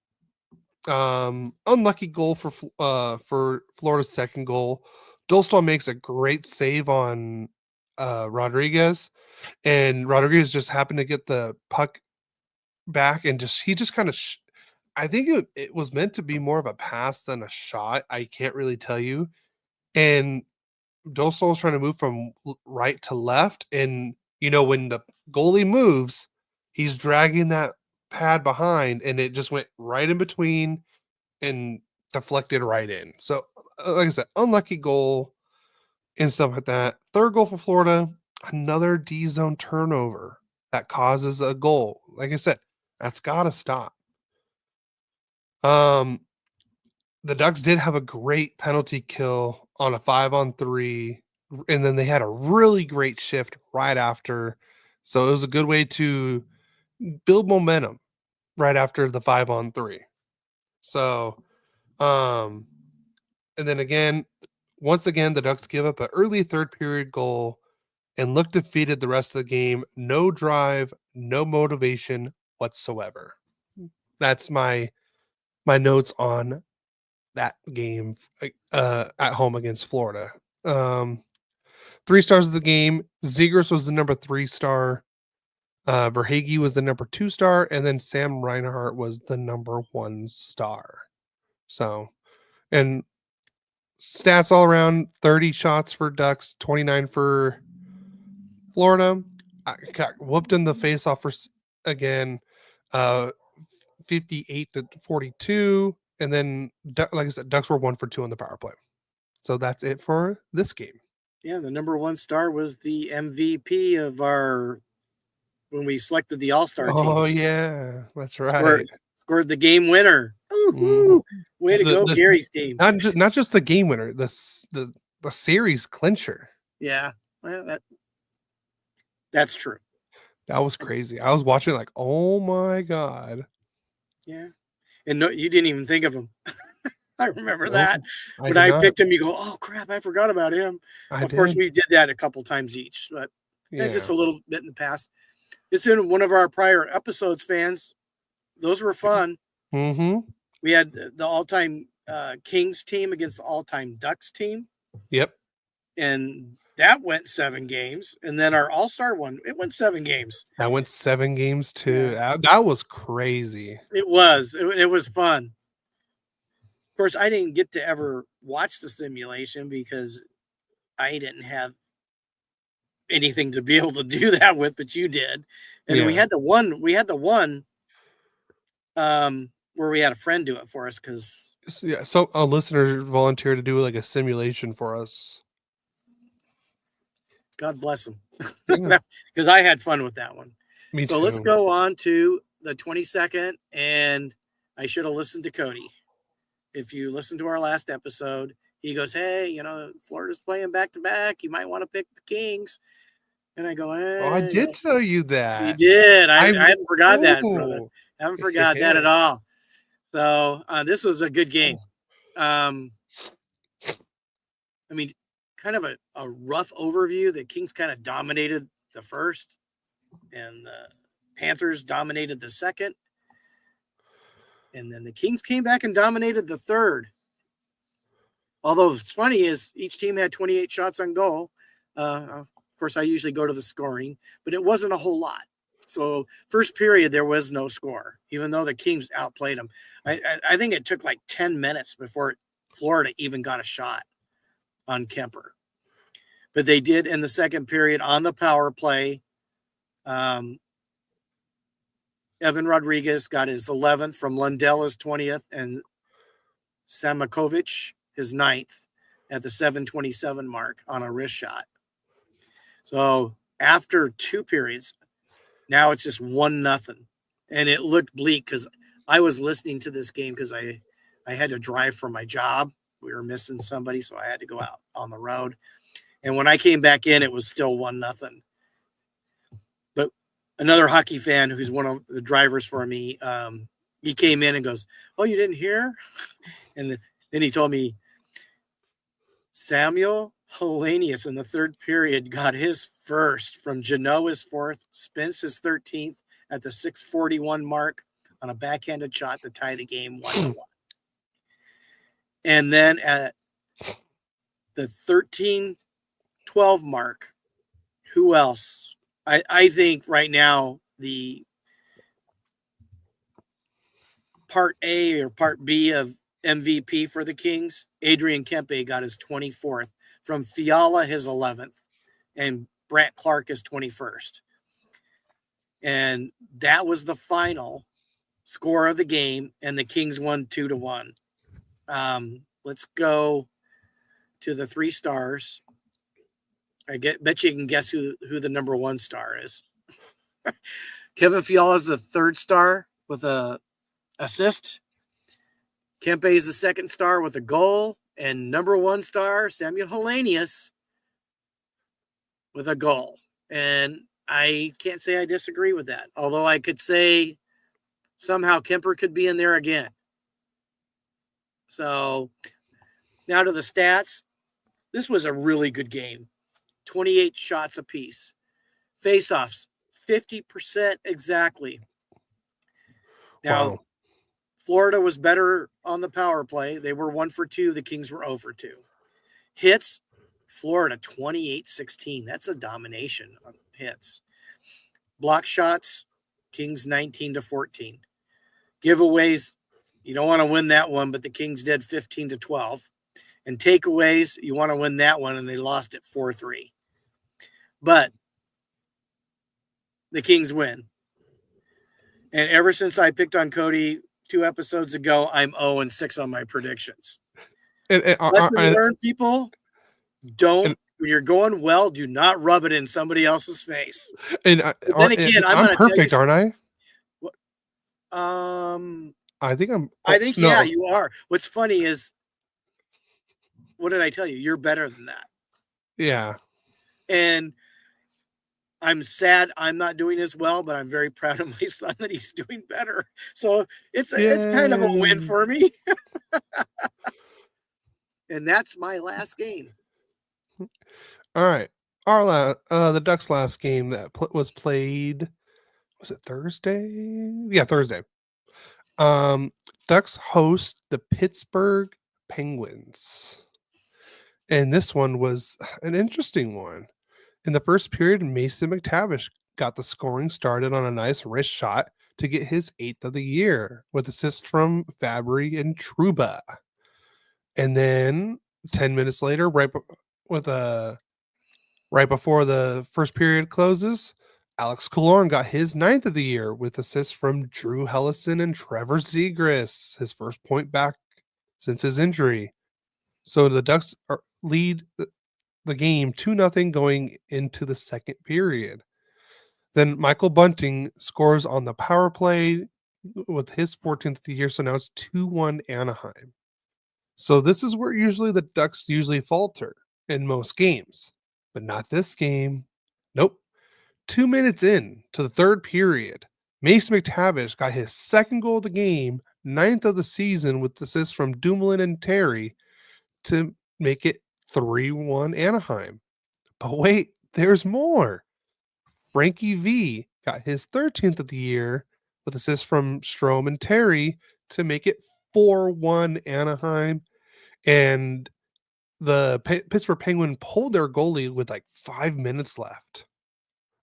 Unlucky goal for Florida's second goal. Dolstall makes a great save on Rodriguez, and Rodriguez just happened to get the puck back, and he just kind of I think it was meant to be more of a pass than a shot. I can't really tell you. And Dolstall is trying to move from right to left, and when the goalie moves, he's dragging that pad behind, and it just went right in between and deflected right in. So, like I said, unlucky goal and stuff like that. Third goal for Florida, another D zone turnover that causes a goal. Like I said, that's got to stop. The Ducks did have a great penalty kill on a 5-on-3, and then they had a really great shift right after. So it was a good way to build momentum right after the 5-on-3. So, and then once again, the Ducks give up an early third period goal and look defeated the rest of the game. No drive, no motivation whatsoever. That's my notes on that game at home against Florida. 3 stars of the game. Zegras was the number 3 star. Verhaeghe was the number 2 star, and then Sam Reinhart was the number 1 star. So, and stats all around: 30 shots for Ducks, 29 for Florida. I got whooped in the face-off again. 58-42. And then, like I said, Ducks were 1 for 2 on the power play. So that's it for this game. Yeah, the number one star was the MVP of our when we selected the All-Star teams. Oh, yeah. That's right. Scored the game winner. Mhm. Way to go, Gary's team. Not just the game winner, the series clincher. Yeah, well, that's true. That was crazy. I was watching like, oh my God. Yeah. And no, you didn't even think of him. I remember that. When I picked him, you go, oh, crap, I forgot about him. Of course, we did that a couple times each, but just a little bit in the past. It's in one of our prior episodes, fans. Those were fun. Mm-hmm. We had the all-time Kings team against the all-time Ducks team. Yep. And that went 7 games. And then our all-star one, it went 7 games. That went 7 games too. Yeah. That was crazy. It was. It was fun. Of course, I didn't get to ever watch the simulation because I didn't have anything to be able to do that with, but you did. And we had the one where we had a friend do it for us because so a listener volunteered to do like a simulation for us. God bless him. Because I had fun with that one. Me too. So let's go on to the 22nd, and I should have listened to Cody. If you listen to our last episode, he goes, hey, Florida's playing back-to-back. You might want to pick the Kings. And I go, hey. Oh, I did tell you that. You did. I haven't forgot that, brother. I haven't forgot that at all. So this was a good game. I mean, kind of a rough overview. The Kings kind of dominated the first, and the Panthers dominated the second. And then the Kings came back and dominated the third. Although what's funny is each team had 28 shots on goal. Of course, I usually go to the scoring, but it wasn't a whole lot. So first period, there was no score, even though the Kings outplayed them. I think it took like 10 minutes before Florida even got a shot on Kemper. But they did in the second period on the power play. Evan Rodriguez got his 11th from Lundell, 20th, and Samakovic his 9th at the 7:27 mark on a wrist shot. So after 2 periods, now it's just 1-0. And it looked bleak because I was listening to this game because I had to drive for my job. We were missing somebody, so I had to go out on the road. And when I came back in, it was still 1-0. But another hockey fan who's one of the drivers for me, he came in and goes, oh, you didn't hear? And then he told me Samuel Hellenius in the third period got his first from Genoa's 4th, Spence his 13th at the 6:41 mark on a backhanded shot to tie the game 1-1. And then at the 13:12 mark, who else? I think right now the part A or part B of MVP for the Kings, Adrian Kempe got his 24th, from Fiala his 11th, and Brant Clark his 21st. And that was the final score of the game, and the Kings won 2-1. Let's go to the 3 stars. Bet you can guess who the number 1 star is. Kevin Fiala is the 3rd star with a assist. Kempe is the 2nd star with a goal, and number 1 star Samuel Hellenius with a goal. And I can't say I disagree with that, although I could say somehow Kemper could be in there again. So now to the stats. This was a really good game. 28 shots apiece. Face-offs, 50% exactly. Now, wow. Florida was better on the power play. They were 1 for 2. The Kings were 0 for 2. Hits, Florida 28-16. That's a domination of hits. Block shots, Kings 19-14. Giveaways, you don't want to win that one, but the Kings did 15-12. And takeaways, you want to win that one, and they lost it 4-3. But the Kings win. And ever since I picked on Cody 2 episodes ago, I'm 0-6 on my predictions. Lesson learned, people. Don't, when you're going well, do not rub it in somebody else's face. But then again, I'm going to tell perfect, you, aren't I? I think I'm. yeah, you are. What's funny is, what did I tell you? You're better than that. Yeah. And I'm sad I'm not doing as well, but I'm very proud of my son that he's doing better. So it's kind of a win for me. And that's my last game. All right. The Ducks' last game that was played, was it Thursday? Yeah, Thursday. Ducks host the Pittsburgh Penguins. And this one was an interesting one. In the first period, Mason McTavish got the scoring started on a nice wrist shot to get his 8th of the year with assists from Fabry and Trouba. And then 10 minutes later, right before the first period closes, Alex Killorn got his 9th of the year with assists from Drew Hellison and Trevor Zegras, his first point back since his injury. So the Ducks lead the game 2-0 going into the second period. Then Michael Bunting scores on the power play with his 14th of the year, so now it's 2-1 Anaheim. So this is where usually the Ducks usually falter in most games, but not this game. Nope. 2 minutes in to the third period, Mace McTavish got his second goal of the game, 9th of the season, with assists from Dumoulin and Terry to make it 3-1 Anaheim. But wait, there's more. Frankie V got his 13th of the year with assists from Strome and Terry to make it 4-1 Anaheim. And the Pittsburgh Penguin pulled their goalie with like 5 minutes left.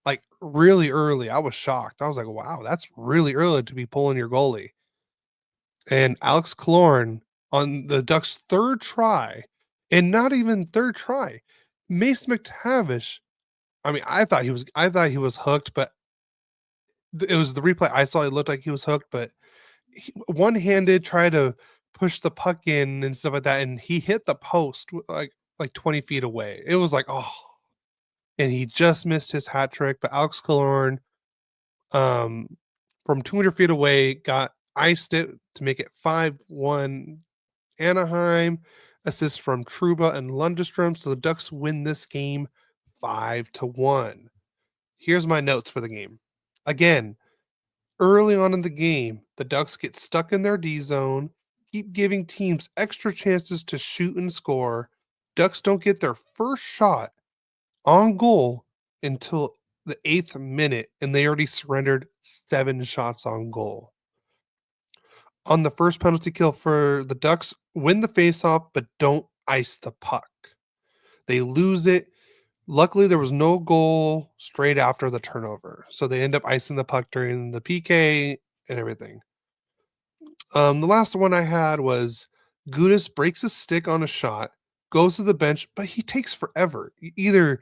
Like really early. I was shocked. I was like, wow, that's really early to be pulling your goalie. And Alex Killorn on the Ducks' third try, and not even third try, Mace McTavish. I mean, I thought he was hooked, but it was the replay I saw. It looked like he was hooked, but one-handed tried to push the puck in and stuff like that, and he hit the post like 20 feet away. It was like, oh, and he just missed his hat trick. But Alex Killorn, from 200 feet away, got iced it to make it 5-1 Anaheim. Assist from Trouba and Lundestrom. So the Ducks win this game 5-1. Here's my notes for the game. Again, early on in the game, the Ducks get stuck in their D zone, keep giving teams extra chances to shoot and score. Ducks don't get their first shot on goal until the 8th minute, and they already surrendered 7 shots on goal. On the first penalty kill for the Ducks, win the faceoff, but don't ice the puck. They lose it. Luckily, there was no goal straight after the turnover, so they end up icing the puck during the PK and everything. The last one I had was Gudis breaks his stick on a shot, goes to the bench, but he takes forever. Either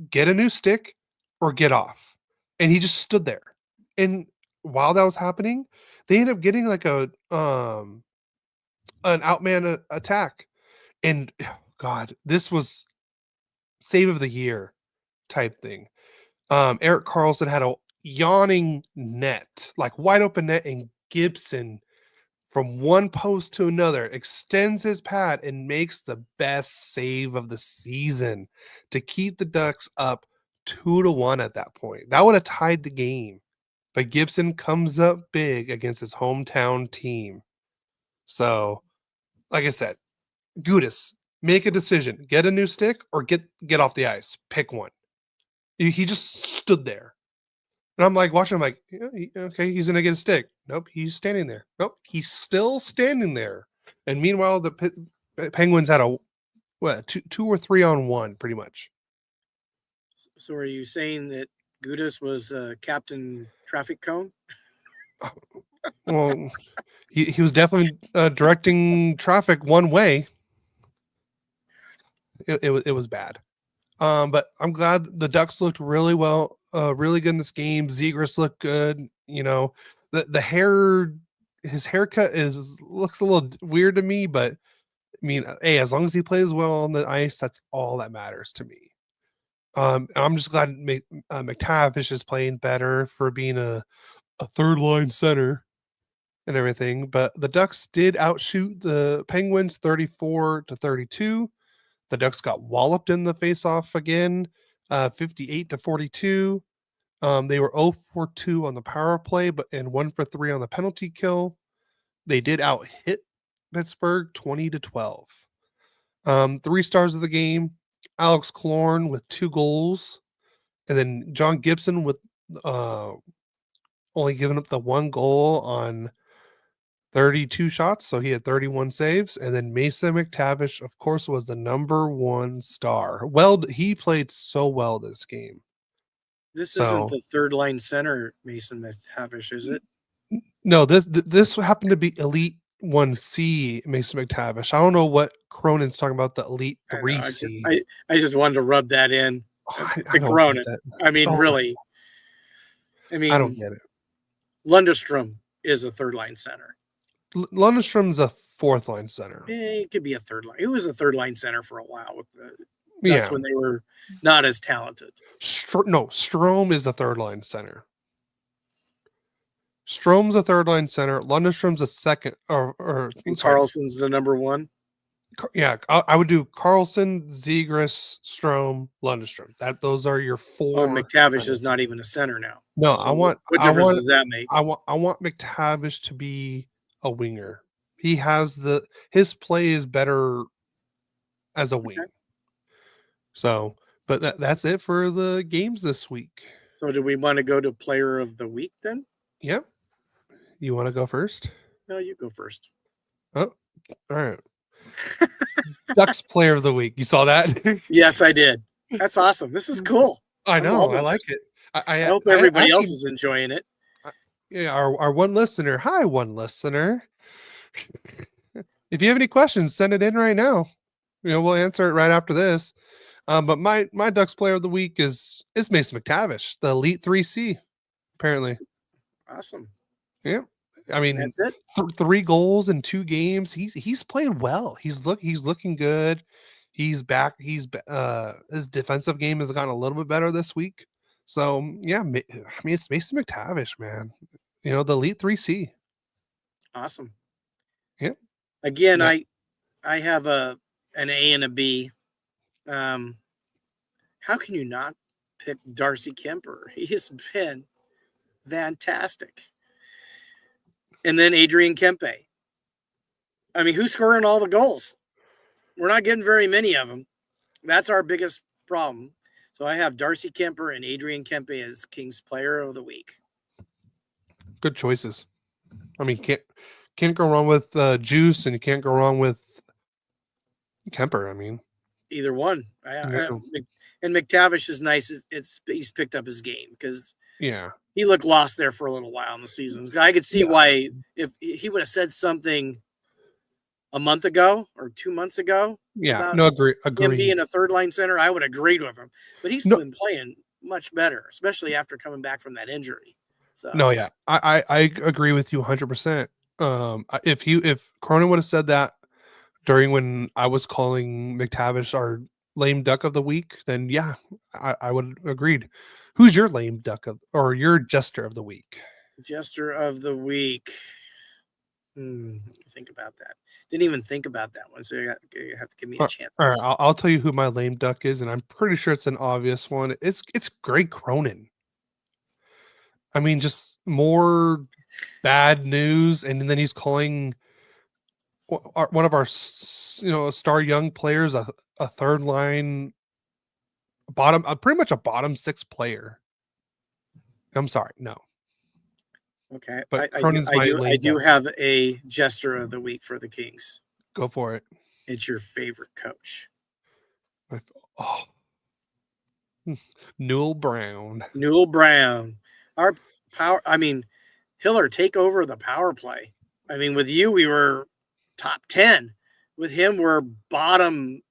get a new stick or get off. And he just stood there. And while that was happening, they ended up getting like an outman attack. And God, this was save of the year type thing. Eric Carlson had a yawning net, like wide open net, and Gibson from one post to another extends his pad and makes the best save of the season to keep the Ducks up 2-1 at that point. That would have tied the game. But Gibson comes up big against his hometown team. So, like I said, Gudis, make a decision. Get a new stick or get off the ice. Pick one. He just stood there. And I'm like watching, I'm like, yeah, okay, he's going to get a stick. Nope, he's standing there. Nope, he's still standing there. And meanwhile, the Penguins had a, two or 3 on 1, pretty much. So are you saying that Gudis was Captain Traffic Cone? Well, he was definitely directing traffic one way. It was bad. But I'm glad the Ducks looked really well, really good in this game. Zegras looked good. You know, the hair, his haircut looks a little weird to me, but I mean, hey, as long as he plays well on the ice, that's all that matters to me. And I'm just glad McTavish is playing better for being a third line center and everything. But the Ducks did outshoot the Penguins 34-32. The Ducks got walloped in the faceoff again, 58-42. They were 0-for-2 on the power play, and 1-for-3 on the penalty kill. They did out hit Pittsburgh 20-12. 3 stars of the game: Alex Killorn with 2 goals, and then John Gibson with only giving up the 1 goal on 32 shots, so he had 31 saves. And then Mason McTavish, of course, was the number 1 star. Well, he played so well this game. This isn't the third line center, Mason McTavish, is it? No, this happened to be Elite 1C Mason McTavish. I don't know what Cronin's talking about, the Elite 3C. I just wanted to rub that in to Cronin. I mean, really. I mean, I don't get it. Lundestrom is a third line center. Lundestrom's a fourth line center. It could be a third line. It was a third line center for a while with that's when they were not as talented. Strome is a third line center. Strome's a third line center. Lundestrom's a second, or Carlson's the number 1. Yeah, I would do Carlson, Zegras, Strome, Lundestrom. Those are your 4. Oh, McTavish is not even a center now. No, so what difference does that make? I want McTavish to be a winger. He has his play is better as a wing. So, but that's it for the games this week. So, do we want to go to player of the week then? Yeah. You want to go first? No, you go first. Oh, all right. Ducks player of the week. You saw that? Yes, I did. That's awesome. This is cool. I know. I like it. I hope everybody else is enjoying it. Yeah, our one listener. Hi, one listener. If you have any questions, send it in right now. We'll answer it right after this. But my Ducks player of the week is Mason McTavish, the Elite 3C, apparently. Awesome. Yeah. I mean, that's it. 3 goals in 2 games. He's played well. He's looking good. He's back. His defensive game has gotten a little bit better this week. So yeah, I mean, it's Mason McTavish, man. The Elite 3C. Awesome. Yeah. Again, yeah. I have an A and a B. How can you not pick Darcy Kemper? He has been fantastic. And then Adrian Kempe. I mean, who's scoring all the goals? We're not getting very many of them. That's our biggest problem. So I have Darcy Kemper and Adrian Kempe as Kings player of the week. Good choices. I mean, can't go wrong with Juice, and you can't go wrong with Kemper. I mean, either one. And McTavish is nice. He's picked up his game because he looked lost there for a little while in the season. I could see why if he would have said something a month ago or 2 months ago. Agree. Him being a third line center, I would have agreed with him. But he's been playing much better, especially after coming back from that injury. So I agree with you 100%. If Cronin would have said that during when I was calling McTavish our lame duck of the week, then I would have agreed. Who's your lame duck or your jester of the week? Jester of the week. Think about that. Didn't even think about that one, so you have to give me a chance. All right, I'll tell you who my lame duck is, and I'm pretty sure it's an obvious one. It's Greg Cronin. I mean, just more bad news, and then he's calling one of our star young players a third line pretty much a bottom 6 player. I'm sorry, no. Okay, but I do have a jester of the week for the Kings. Go for it. It's your favorite coach. Newell Brown. Our power. I mean, Hiller, take over the power play. I mean, with you, we were top 10. With him, we're bottom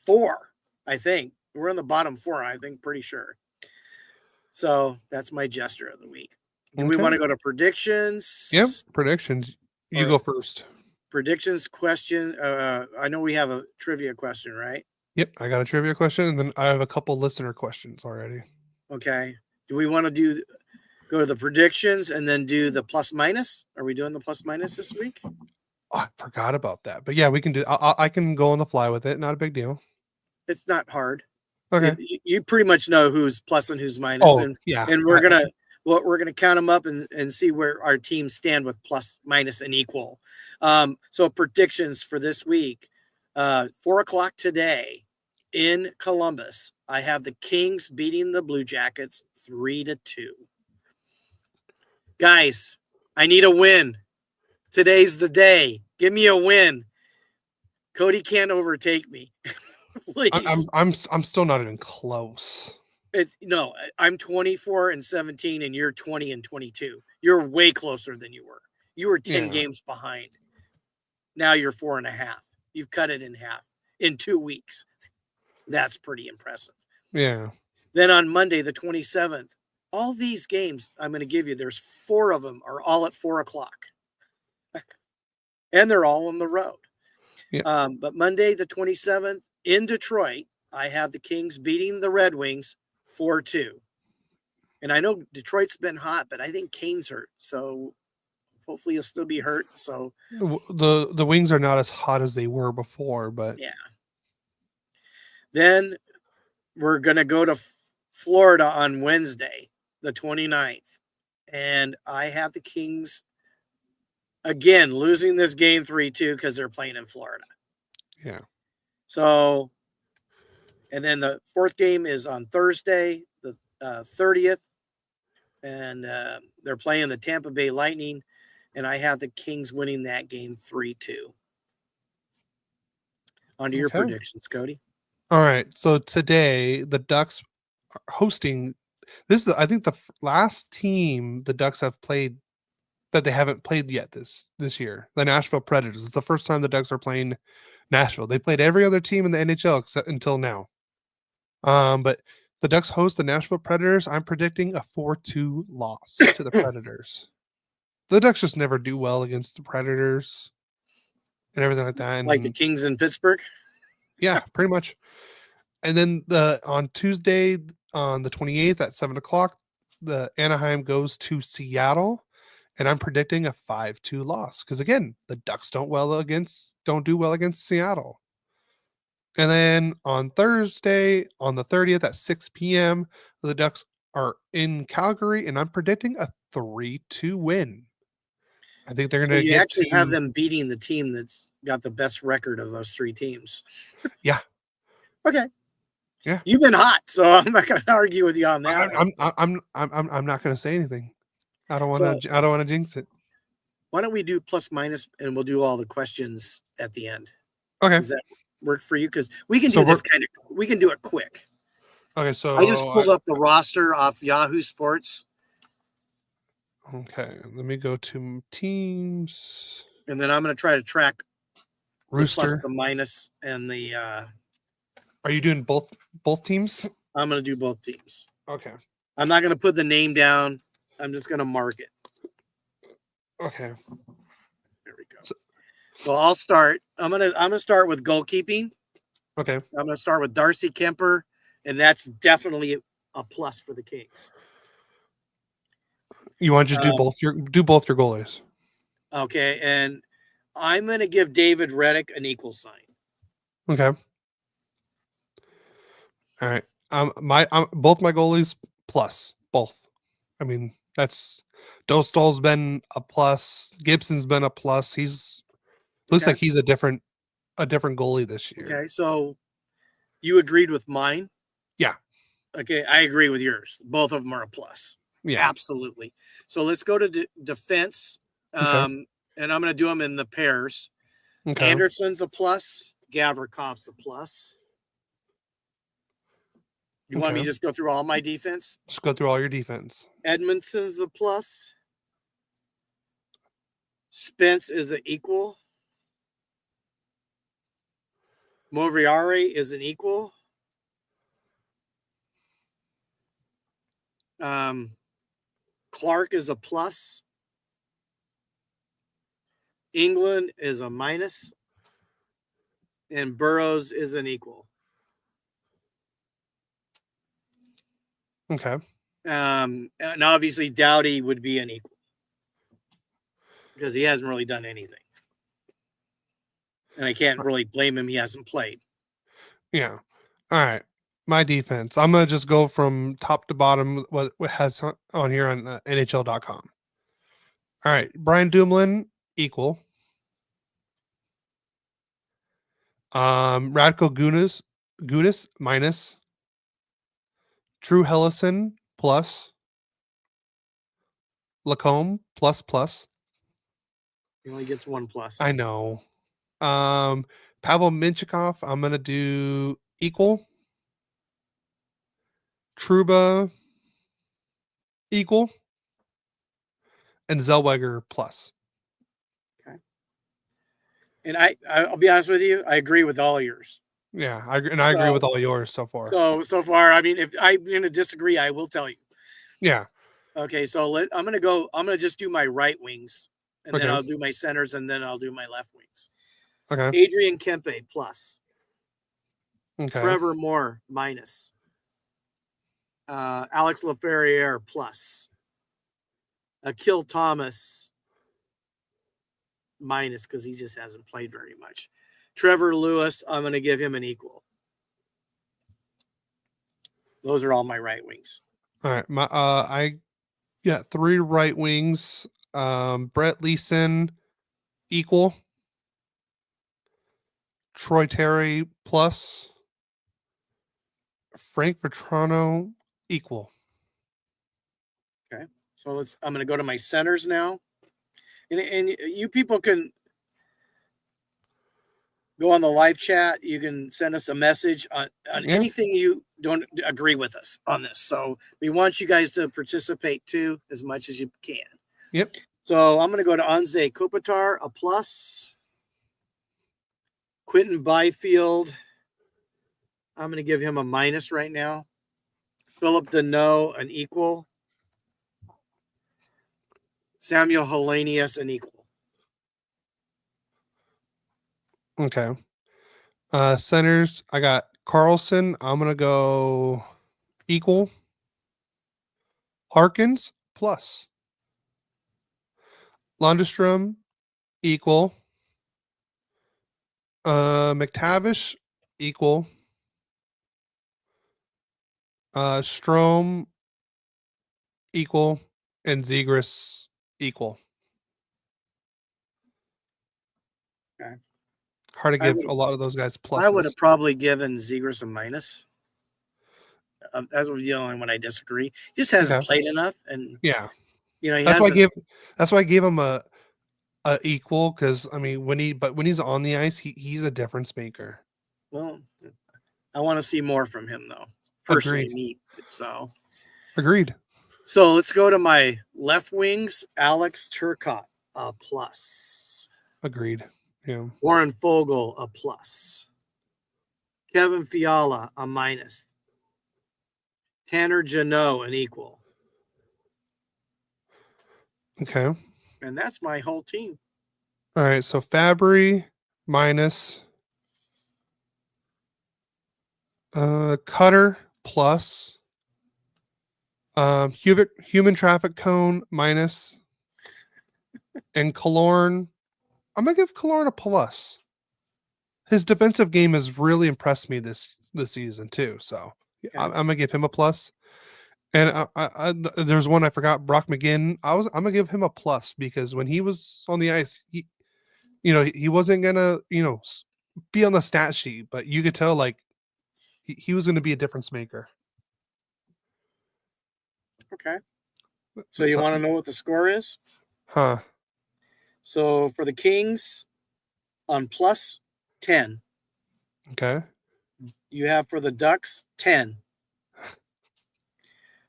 4. I think we're in the bottom 4. I think, pretty sure. So that's my jester of the week. Do we want to go to predictions? Yep, predictions. You go first. Predictions question. I know we have a trivia question, right? Yep, I got a trivia question, and then I have a couple listener questions already. Okay. Do we want to go to the predictions and then do the plus minus? Are we doing the plus minus this week? Oh, I forgot about that, but yeah, we can do. I can go on the fly with it. Not a big deal. It's not hard. Okay. You pretty much know who's plus and who's minus. Oh, and yeah. And we're gonna count them up and see where our teams stand with plus, minus, and equal. So predictions for this week, 4:00 today in Columbus. I have the Kings beating the Blue Jackets 3-2. Guys, I need a win. Today's the day. Give me a win. Cody can't overtake me. Please. I'm still not even close. I'm 24-17 and you're 20-22. You're way closer than you were. You were 10 games behind. Now you're 4.5. You've cut it in half in 2 weeks. That's pretty impressive. Yeah. Then on Monday, the 27th, all these games I'm going to give you, there's 4 of them are all at 4:00. And they're all on the road. Yeah. But Monday, the 27th in Detroit, I have the Kings beating the Red Wings 4-2. And I know Detroit's been hot, but I think Kane's hurt. So hopefully he'll still be hurt. So the Wings are not as hot as they were before, but yeah. Then we're going to go to Florida on Wednesday, the 29th. And I have the Kings again losing this game 3-2 because they're playing in Florida. Yeah. So, and then the 4th game is on Thursday, the 30th. And they're playing the Tampa Bay Lightning. And I have the Kings winning that game 3-2. On to your predictions, Cody. All right. So today the Ducks are hosting. This is, I think, the last team the Ducks have played that they haven't played yet this year. The Nashville Predators. It's the first time the Ducks are playing Nashville. They played every other team in the NHL except until now. But the Ducks host the Nashville Predators. I'm predicting a 4-2 loss to the Predators. The Ducks just never do well against the Predators and everything like that. And, like the Kings in Pittsburgh? Yeah, pretty much. And then on Tuesday, on the 28th at 7:00, the Anaheim goes to Seattle, and I'm predicting a 5-2 loss because again, the Ducks don't do well against Seattle. And then on Thursday, on the 30th at 6 p.m., the Ducks are in Calgary, and I'm predicting a 3-2 win. I think they're going to actually have them beating the team that's got the best record of those 3 teams. Yeah. Okay. Yeah. You've been hot, so I'm not going to argue with you on that. I'm not going to say anything. I don't want to jinx it. Why don't we do plus minus and we'll do all the questions at the end? Okay. Does that work for you? Because we can do this we can do it quick. Okay, so I just pulled up the roster off Yahoo Sports. Okay, let me go to teams. And then I'm going to try to track Rooster, the plus, the minus, and the. Are you doing both teams? I'm going to do both teams. Okay. I'm not going to put the name down. I'm just going to mark it. Okay. There we go. So I'll start. I'm gonna start with goalkeeping. Okay. I'm gonna start with Darcy Kemper, and that's definitely a plus for the Kings. You want to just do both your goalies? Okay, and I'm gonna give David Reddick an equal sign. Okay. All right. Both my goalies plus both. I mean, that's Dostal's been a plus. Gibson's been a plus. Looks like he's a different goalie this year. Okay, so you agreed with mine? Yeah. Okay, I agree with yours. Both of them are a plus. Yeah. Absolutely. So let's go to defense. Okay. And I'm going to do them in the pairs. Okay. Anderson's a plus. Gavrikov's a plus. You want me to just go through all my defense? Just go through all your defense. Edmondson's a plus. Spence is an equal. Moriarty is an equal. Clark is a plus. England is a minus. And Burrows is an equal. Okay. And obviously Doughty would be an equal because he hasn't really done anything. And I can't really blame him. He hasn't played. Yeah. All right. My defense. I'm going to just go from top to bottom what has on here on NHL.com. All right. Brian Dumoulin, equal. Radko Gudas, minus. Drew Hellison, plus. Lacombe, plus. He only gets 1 plus. I know. Pavel Minchikov, I'm going to do equal. Truba, equal. And Zellweger, plus. Okay. And I'll be honest with you, I agree with all yours. Yeah, I agree with all yours so far. So far, I mean, if I'm going to disagree, I will tell you. Yeah. Okay, so I'm going to just do my right wings, and then I'll do my centers, and then I'll do my left wings. Okay. Adrian Kempe, plus. Okay. Trevor Moore, minus. Alex Laferriere, plus. Akil Thomas, minus, because he just hasn't played very much. Trevor Lewis, I'm going to give him an equal. Those are all my right wings. All right. I got 3 right wings. Brett Leeson, equal. Troy Terry, plus. Frank Vetrano, equal. Okay. So I'm going to go to my centers now. And you people can go on the live chat. You can send us a message on anything you don't agree with us on this. So we want you guys to participate too as much as you can. Yep. So I'm going to go to Anze Kopitar, a plus. Quentin Byfield, I'm going to give him a minus right now. Philip Deneau, an equal. Samuel Hellenius, an equal. Okay. Centers, I got Carlson. I'm going to go equal. Harkins, plus. Lundstrom, equal. McTavish, equal. Strome, equal. And Zegras, equal. Okay. Hard to give a lot of those guys pluses. I would have probably given Zegras a minus. That's the only one I disagree. He just hasn't played enough, and yeah, that's why I gave him a equal, because I mean when he's on the ice, he's a difference maker. Well, I want to see more from him though. Personally, Agreed. So let's go to my left wings. Alex Turcotte, a plus. Agreed. Yeah. Warren Fogle, a plus. Kevin Fiala, a minus. Tanner Jeannot, an equal. Okay. And that's my whole team. All right. So Fabry, minus. Cutter, plus. Human traffic cone, minus. And Killorn, I'm gonna give Killorn a plus. His defensive game has really impressed me this season too. So I'm gonna give him a plus. And there's one I forgot, Brock McGinn. I'm gonna give him a plus because when he was on the ice, he wasn't gonna be on the stat sheet, but you could tell like he was gonna be a difference maker. Okay. So you want to know what the score is? Huh. So for the Kings, on plus 10. Okay. You have for the Ducks 10.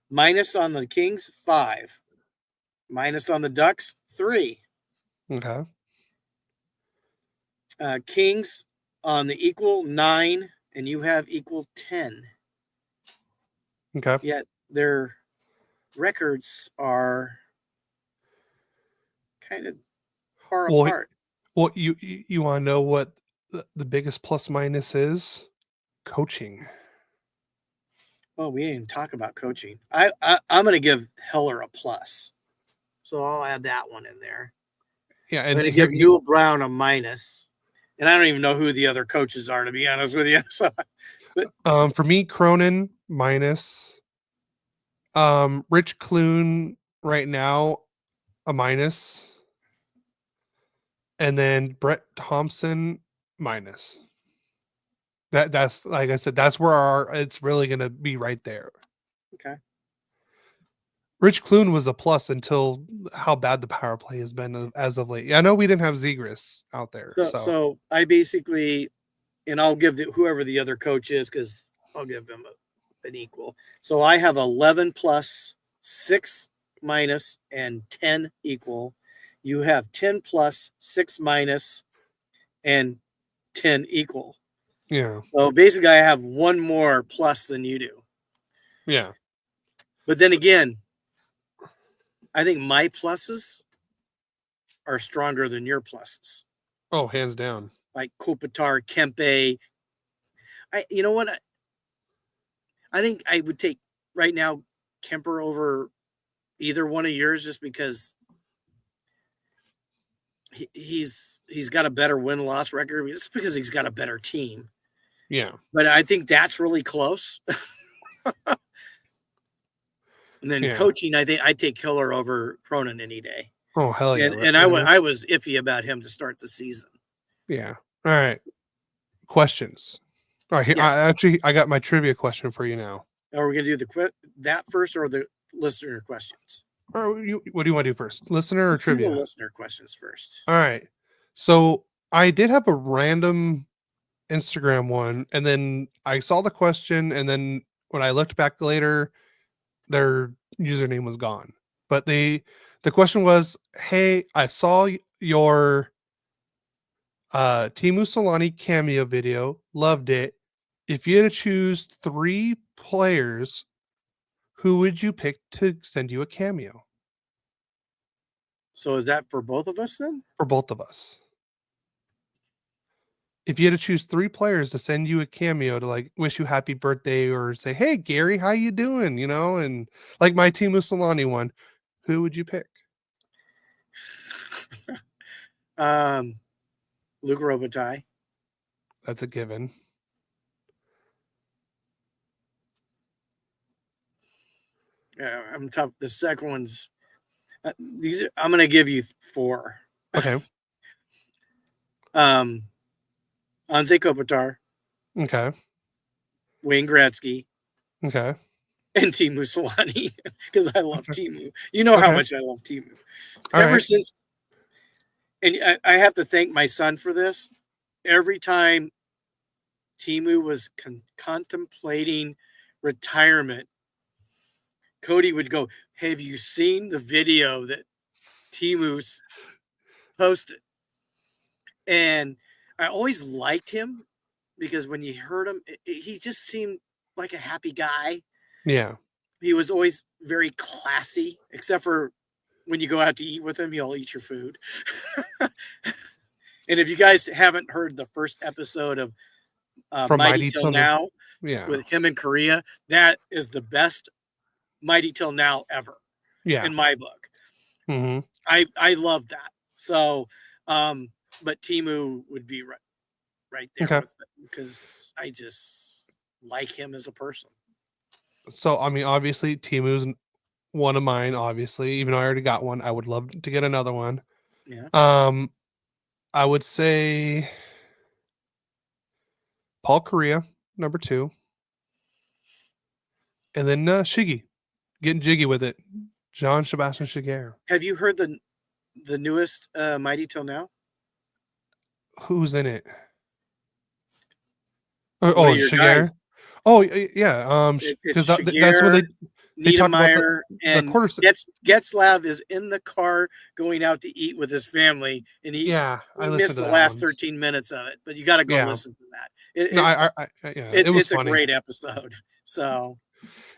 Minus on the Kings 5. Minus on the Ducks 3. Okay. Kings on the equal 9, and you have equal 10. Okay. Yet their records are kind of far Well, apart. well, you want to know what the biggest plus minus is? Coaching. Well, we didn't even talk about coaching. I'm going to give Heller a plus, so I'll add that one in there. Yeah, I'm and going to give Newell Brown a minus, and I don't even know who the other coaches are, to be honest with you. So, but for me, Cronin minus. Rich Clune right now a minus, and then Brett Thompson minus. That's like I said, that's where it's really gonna be right there. Okay. Rich Clune was a plus until how bad the power play has been as of late. I know we didn't have Zegras out there, so I basically, and I'll give whoever the other coach is, because I'll give him an equal. So I have 11 plus, 6 minus, and 10 equal. You have 10 plus, 6 minus, and 10 equal. Yeah. So basically, I have one more plus than you do. Yeah. But then again, I think my pluses are stronger than your pluses. Oh, hands down. Like Kopitar, Kempe. You know what? I think I would take right now Kemper over either one of yours, just because he's got a better win-loss record, just because he's got a better team. Yeah. But I think that's really close. And then coaching, I think I take Hiller over Cronin any day. Oh, hell yeah. And I was iffy about him to start the season. Yeah. All right. Questions. All right. Yes. I got my trivia question for you now. Are we going to do that first, or the listener questions? Or what do you want to do first? Listener or trivia? The listener questions first. All right. So I did have a random Instagram one, and then I saw the question, and then when I looked back later, their username was gone. But the question was, hey, I saw your Teemu Solani cameo video, loved it. If you had to choose 3 players, who would you pick to send you a cameo? So is that for both of us then? For both of us. If you had to choose 3 players to send you a cameo to like wish you happy birthday or say, hey Gary, how you doing? You know, and like my Teemu Solani one, who would you pick? Luke Robitaille. That's a given. I'm tough. The second one's these. I'm going to give you 4. Okay. Anze Kopitar. Okay. Wayne Gretzky. Okay. And Teemu Solani, because I love Teemu. You know how much I love Teemu. Ever since, and I have to thank my son for this. Every time Teemu was contemplating retirement, Cody would go, have you seen the video that Teemu's posted? And I always liked him because when you heard him, he just seemed like a happy guy. Yeah. He was always very classy, except for when you go out to eat with him, he'll eat your food. And if you guys haven't heard the first episode of From Mighty Till Now, with him in Korea, that is the best Mighty Till Now ever. Yeah. In my book. Mm-hmm. I love that. So, but Teemu would be right there because I just like him as a person. So, I mean, obviously, Teemu's one of mine, obviously. Even though I already got one, I would love to get another one. Yeah. I would say Paul Correa, number 2. And then Shiggy, getting jiggy with it. John Sebastian Shiger. Have you heard the newest Mighty Till Now? Who's in it? Oh, Shiger. Oh, yeah. Because that's when they talk about the quarter. Getzlav is in the car going out to eat with his family, and he missed the last 13 minutes of it. But you got to go listen to that. It's a great episode. So,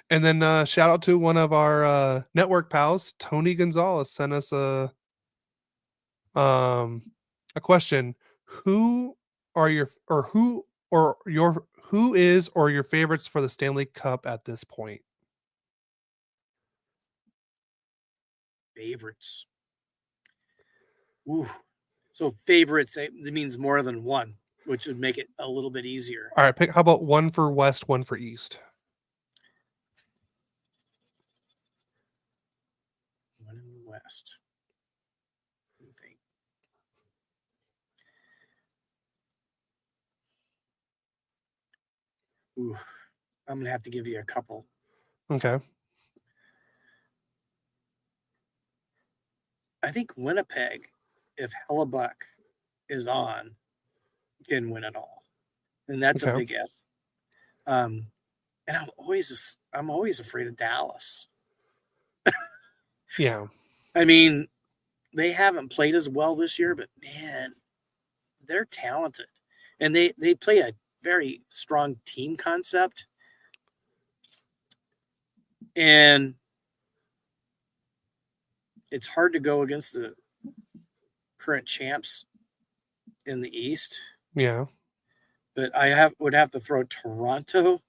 and then shout out to one of our network pals, Tony Gonzalez, sent us a A question: Who are your or who or your who is or your favorites for the Stanley Cup at this point? Favorites. Ooh. So favorites, that means more than one, which would make it a little bit easier. All right, pick. How about one for West, one for East? One in the West. Let me think. Ooh. I'm going to have to give you a couple. Okay. I think Winnipeg, if Hellebuck is on, can win it all. And that's a Okay. big if. And I'm always afraid of Dallas. Yeah. I mean, they haven't played as well this year, but man, they're talented. And they play a very strong team concept. And it's hard to go against the current champs in the East. Yeah. But would have to throw Toronto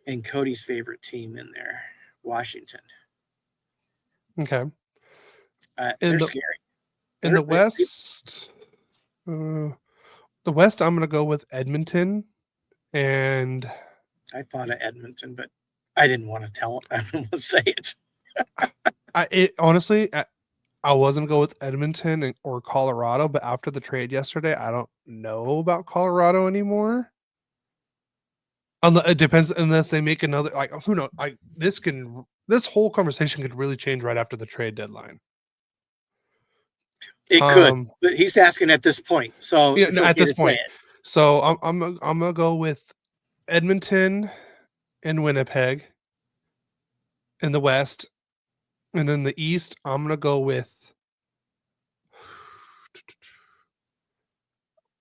and Cody's favorite team in there, Washington. Okay. They're scary. In the West, I'm going to go with Edmonton, and I thought of Edmonton, but I didn't want to tell. I didn't want to say it. Honestly, I wasn't going to go with Edmonton or Colorado, but after the trade yesterday, I don't know about Colorado anymore. It depends, unless they make another. Like, who knows? This whole conversation could really change right after the trade deadline. It could, but he's asking at this point, so yeah, it's okay at this to point. say it. So I'm gonna go with Edmonton and Winnipeg in the West, and in the East, I'm gonna go with.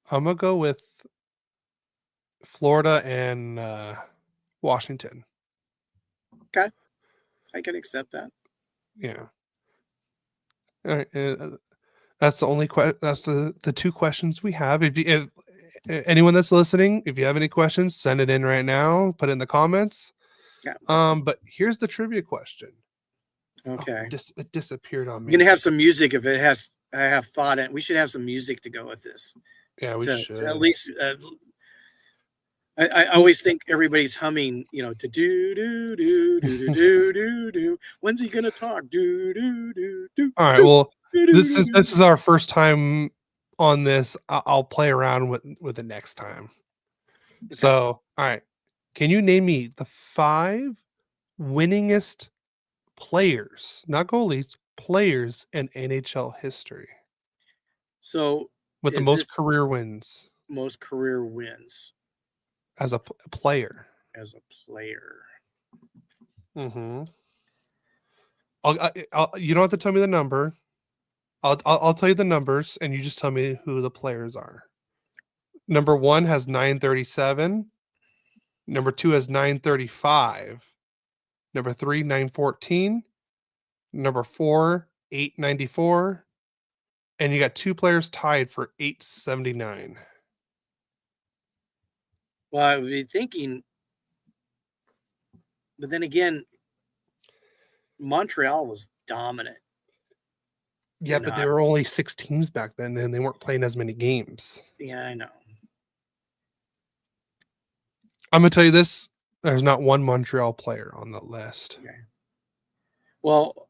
I'm gonna go with Florida and Washington. Okay, I can accept that. Yeah. All right. That's the only that's the two questions we have. If anyone that's listening, if you have any questions, send it in right now. Put it in the comments. Yeah. But here's the trivia question. Okay. Oh, it disappeared on me. You're gonna have some music if it has. I have thought it. We should have some music to go with this. Yeah, we should. To at least. I always think everybody's humming, to do do do do do do do. When's he gonna talk? Do do do do. All right. Well, this is our first time on this. I'll play around with it next time. Okay. So, all right. Can you name me the 5 winningest players, not goalies, players in NHL history? So, with the most career wins. Most career wins. As a player. As a player. Mm-hmm. You don't have to tell me the number. I'll tell you the numbers, and you just tell me who the players are. Number 1 has 937. Number 2 has 935. Number 3, 914. Number 4, 894. And you got 2 players tied for 879. Well, I would be thinking, but then again, Montreal was dominant. Yeah, but there were only 6 teams back then, and they weren't playing as many games. Yeah, I know. I'm going to tell you this. There's not one Montreal player on the list. Okay. Well,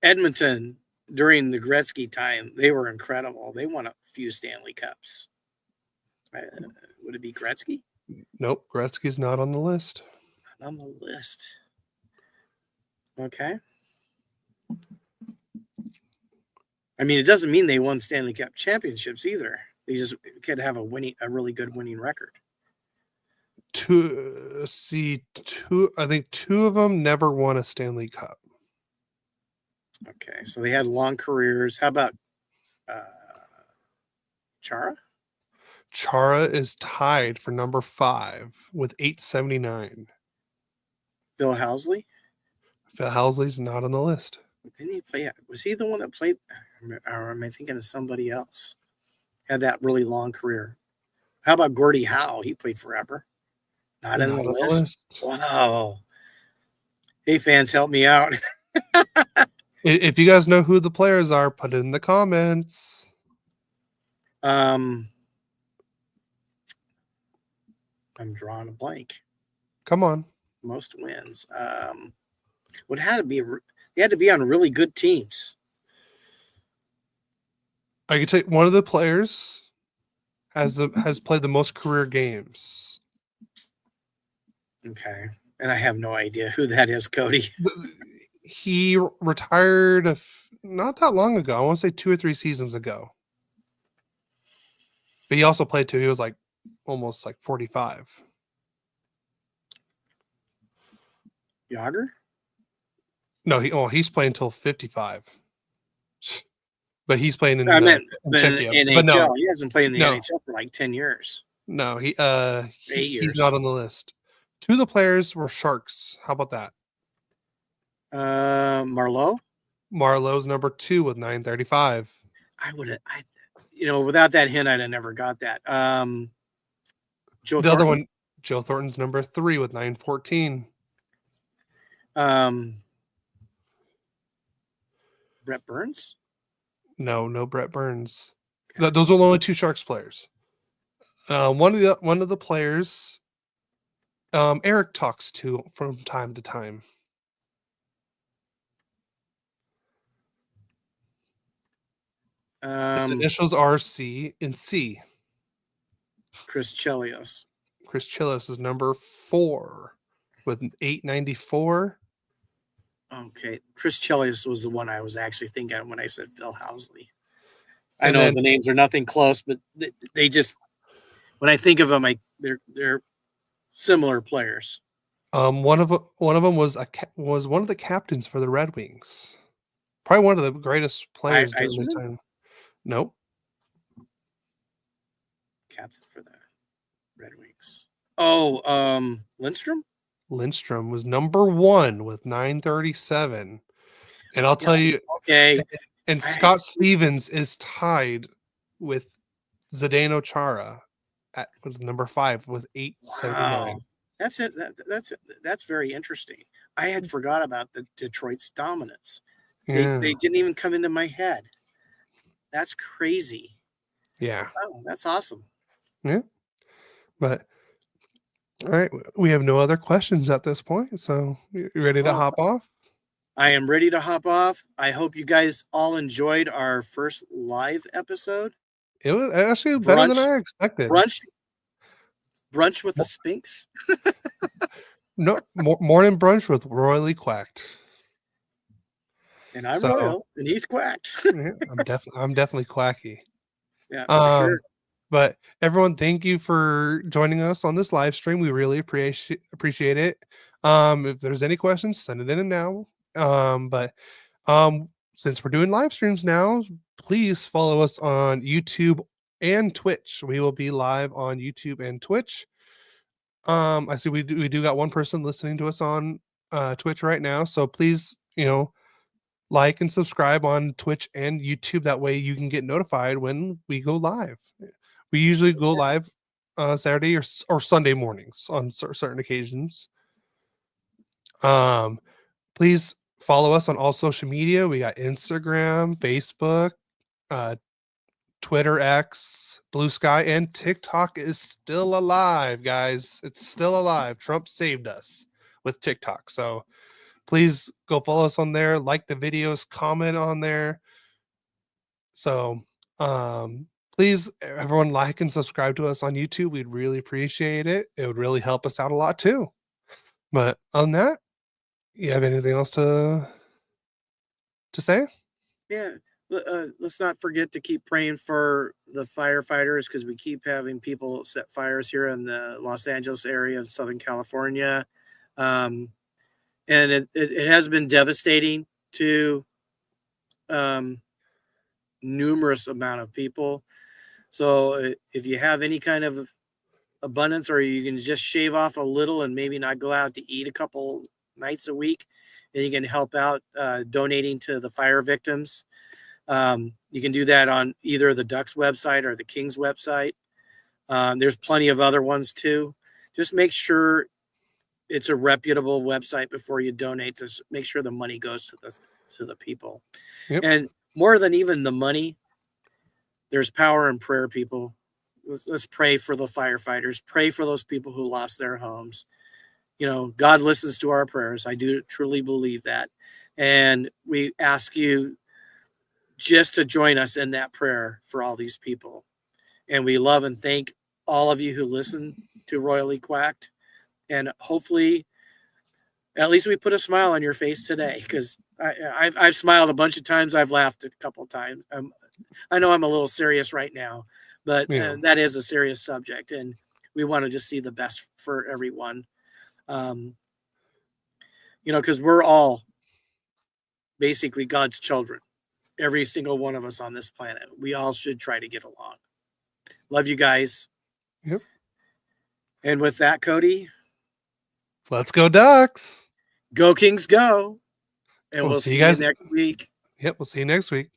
Edmonton, during the Gretzky time, they were incredible. They won a few Stanley Cups. Would it be Gretzky? Nope, Gretzky's not on the list. Not on the list. Okay. I mean, it doesn't mean they won Stanley Cup championships either. They just could have a really good winning record. I think 2 of them never won a Stanley Cup. Okay, so they had long careers. How about Chara? Chara is tied for number 5 with 879. Phil Housley? Phil Housley's not on the list. Didn't he play? Was he the one that played? Or am I thinking of somebody else? Had that really long career. How about Gordie Howe? He played forever. Not in the Not on the list. list. Wow. Hey, fans, help me out. If you guys know who the players are, put it in the comments. I'm drawing a blank. Come on. Most wins. Would have to be. They had to be on really good teams. I could take one of the players has played the most career games. Okay, and I have no idea who that is, Cody. He retired not that long ago. I want to say 2 or 3 seasons ago. But he also played too. He was like almost like 45. Yager? No, he's playing until 55. But he's playing in I the meant Czechia. in NHL. But no, He hasn't played in the no. NHL for like 10 years. No, 8 he's years. not on the list. 2 of the players were Sharks. How about that? Marleau? Marlowe's number 2 with 935. Without that hint, I'd have never got that. Joe The Thornton? other one, Joe Thornton's number 3 with 914. Brett Burns? No Brett Burns. Those are the only 2 Sharks players. One of the players, Eric talks to from time to time. His initials are C and C. Chris Chelios. Chris Chelios is number 4 with 894. Okay, Chris Chelios was the one I was actually thinking of when I said Phil Housley. I know the names are nothing close, but they just, when I think of them, they're similar players. One of them was one of the captains for the Red Wings. Probably one of the greatest players during this time. Nope. Captain for the Red Wings. Oh, Lindstrom? Lindstrom was number 1 with 937. And I'll tell you, okay. And Scott Stevens is tied with Zdeno Chara with number 5 with 879. Wow. That's it. That's very interesting. I had forgot about the Detroit's dominance. Yeah. They didn't even come into my head. That's crazy. Yeah. Oh, that's awesome. Yeah. But all right, we have no other questions at this point. So you ready to hop off? I am ready to hop off. I hope you guys all enjoyed our first live episode. It was actually better than I expected. Brunch with the Spinks. No, morning brunch with Royally Quacked. And I'm Royal, and he's quacked. Yeah, I'm definitely quacky. Yeah, for sure. But everyone, thank you for joining us on this live stream. We really appreciate it. If there's any questions, send it in now. But since we're doing live streams now, please follow us on YouTube and Twitch. We will be live on YouTube and Twitch. I see we do got one person listening to us on Twitch right now. So please, like and subscribe on Twitch and YouTube. That way you can get notified when we go live. We usually go live Saturday or Sunday mornings on certain occasions. Please follow us on all social media. We got Instagram, Facebook, Twitter, X, Blue Sky, and TikTok is still alive, guys. It's still alive. Trump saved us with TikTok. So please go follow us on there, like the videos, comment on there. So please, everyone, like and subscribe to us on YouTube. We'd really appreciate it. It would really help us out a lot too. But on that, you have anything else to say? Yeah. Let's not forget to keep praying for the firefighters, because we keep having people set fires here in the Los Angeles area of Southern California. And it has been devastating to numerous amount of people. So if you have any kind of abundance, or you can just shave off a little and maybe not go out to eat a couple nights a week and you can help out donating to the fire victims. You can do that on either the Ducks website or the Kings website. There's plenty of other ones too. Just make sure it's a reputable website before you donate, to make sure the money goes to the people. Yep. And more than even the money, there's power in prayer, people. Let's pray for the firefighters. Pray for those people who lost their homes. You know, God listens to our prayers. I do truly believe that. And we ask you just to join us in that prayer for all these people. And we love and thank all of you who listen to Royally Quacked. And hopefully, at least we put a smile on your face today, because I've smiled a bunch of times. I've laughed a couple of times. I know I'm a little serious right now, but that is a serious subject, and we want to just see the best for everyone. You know, because we're all basically God's children. Every single one of us on this planet. We all should try to get along. Love you guys. Yep. And with that, Cody, let's go Ducks. Go Kings, go. And we'll see you guys next week. Yep, we'll see you next week.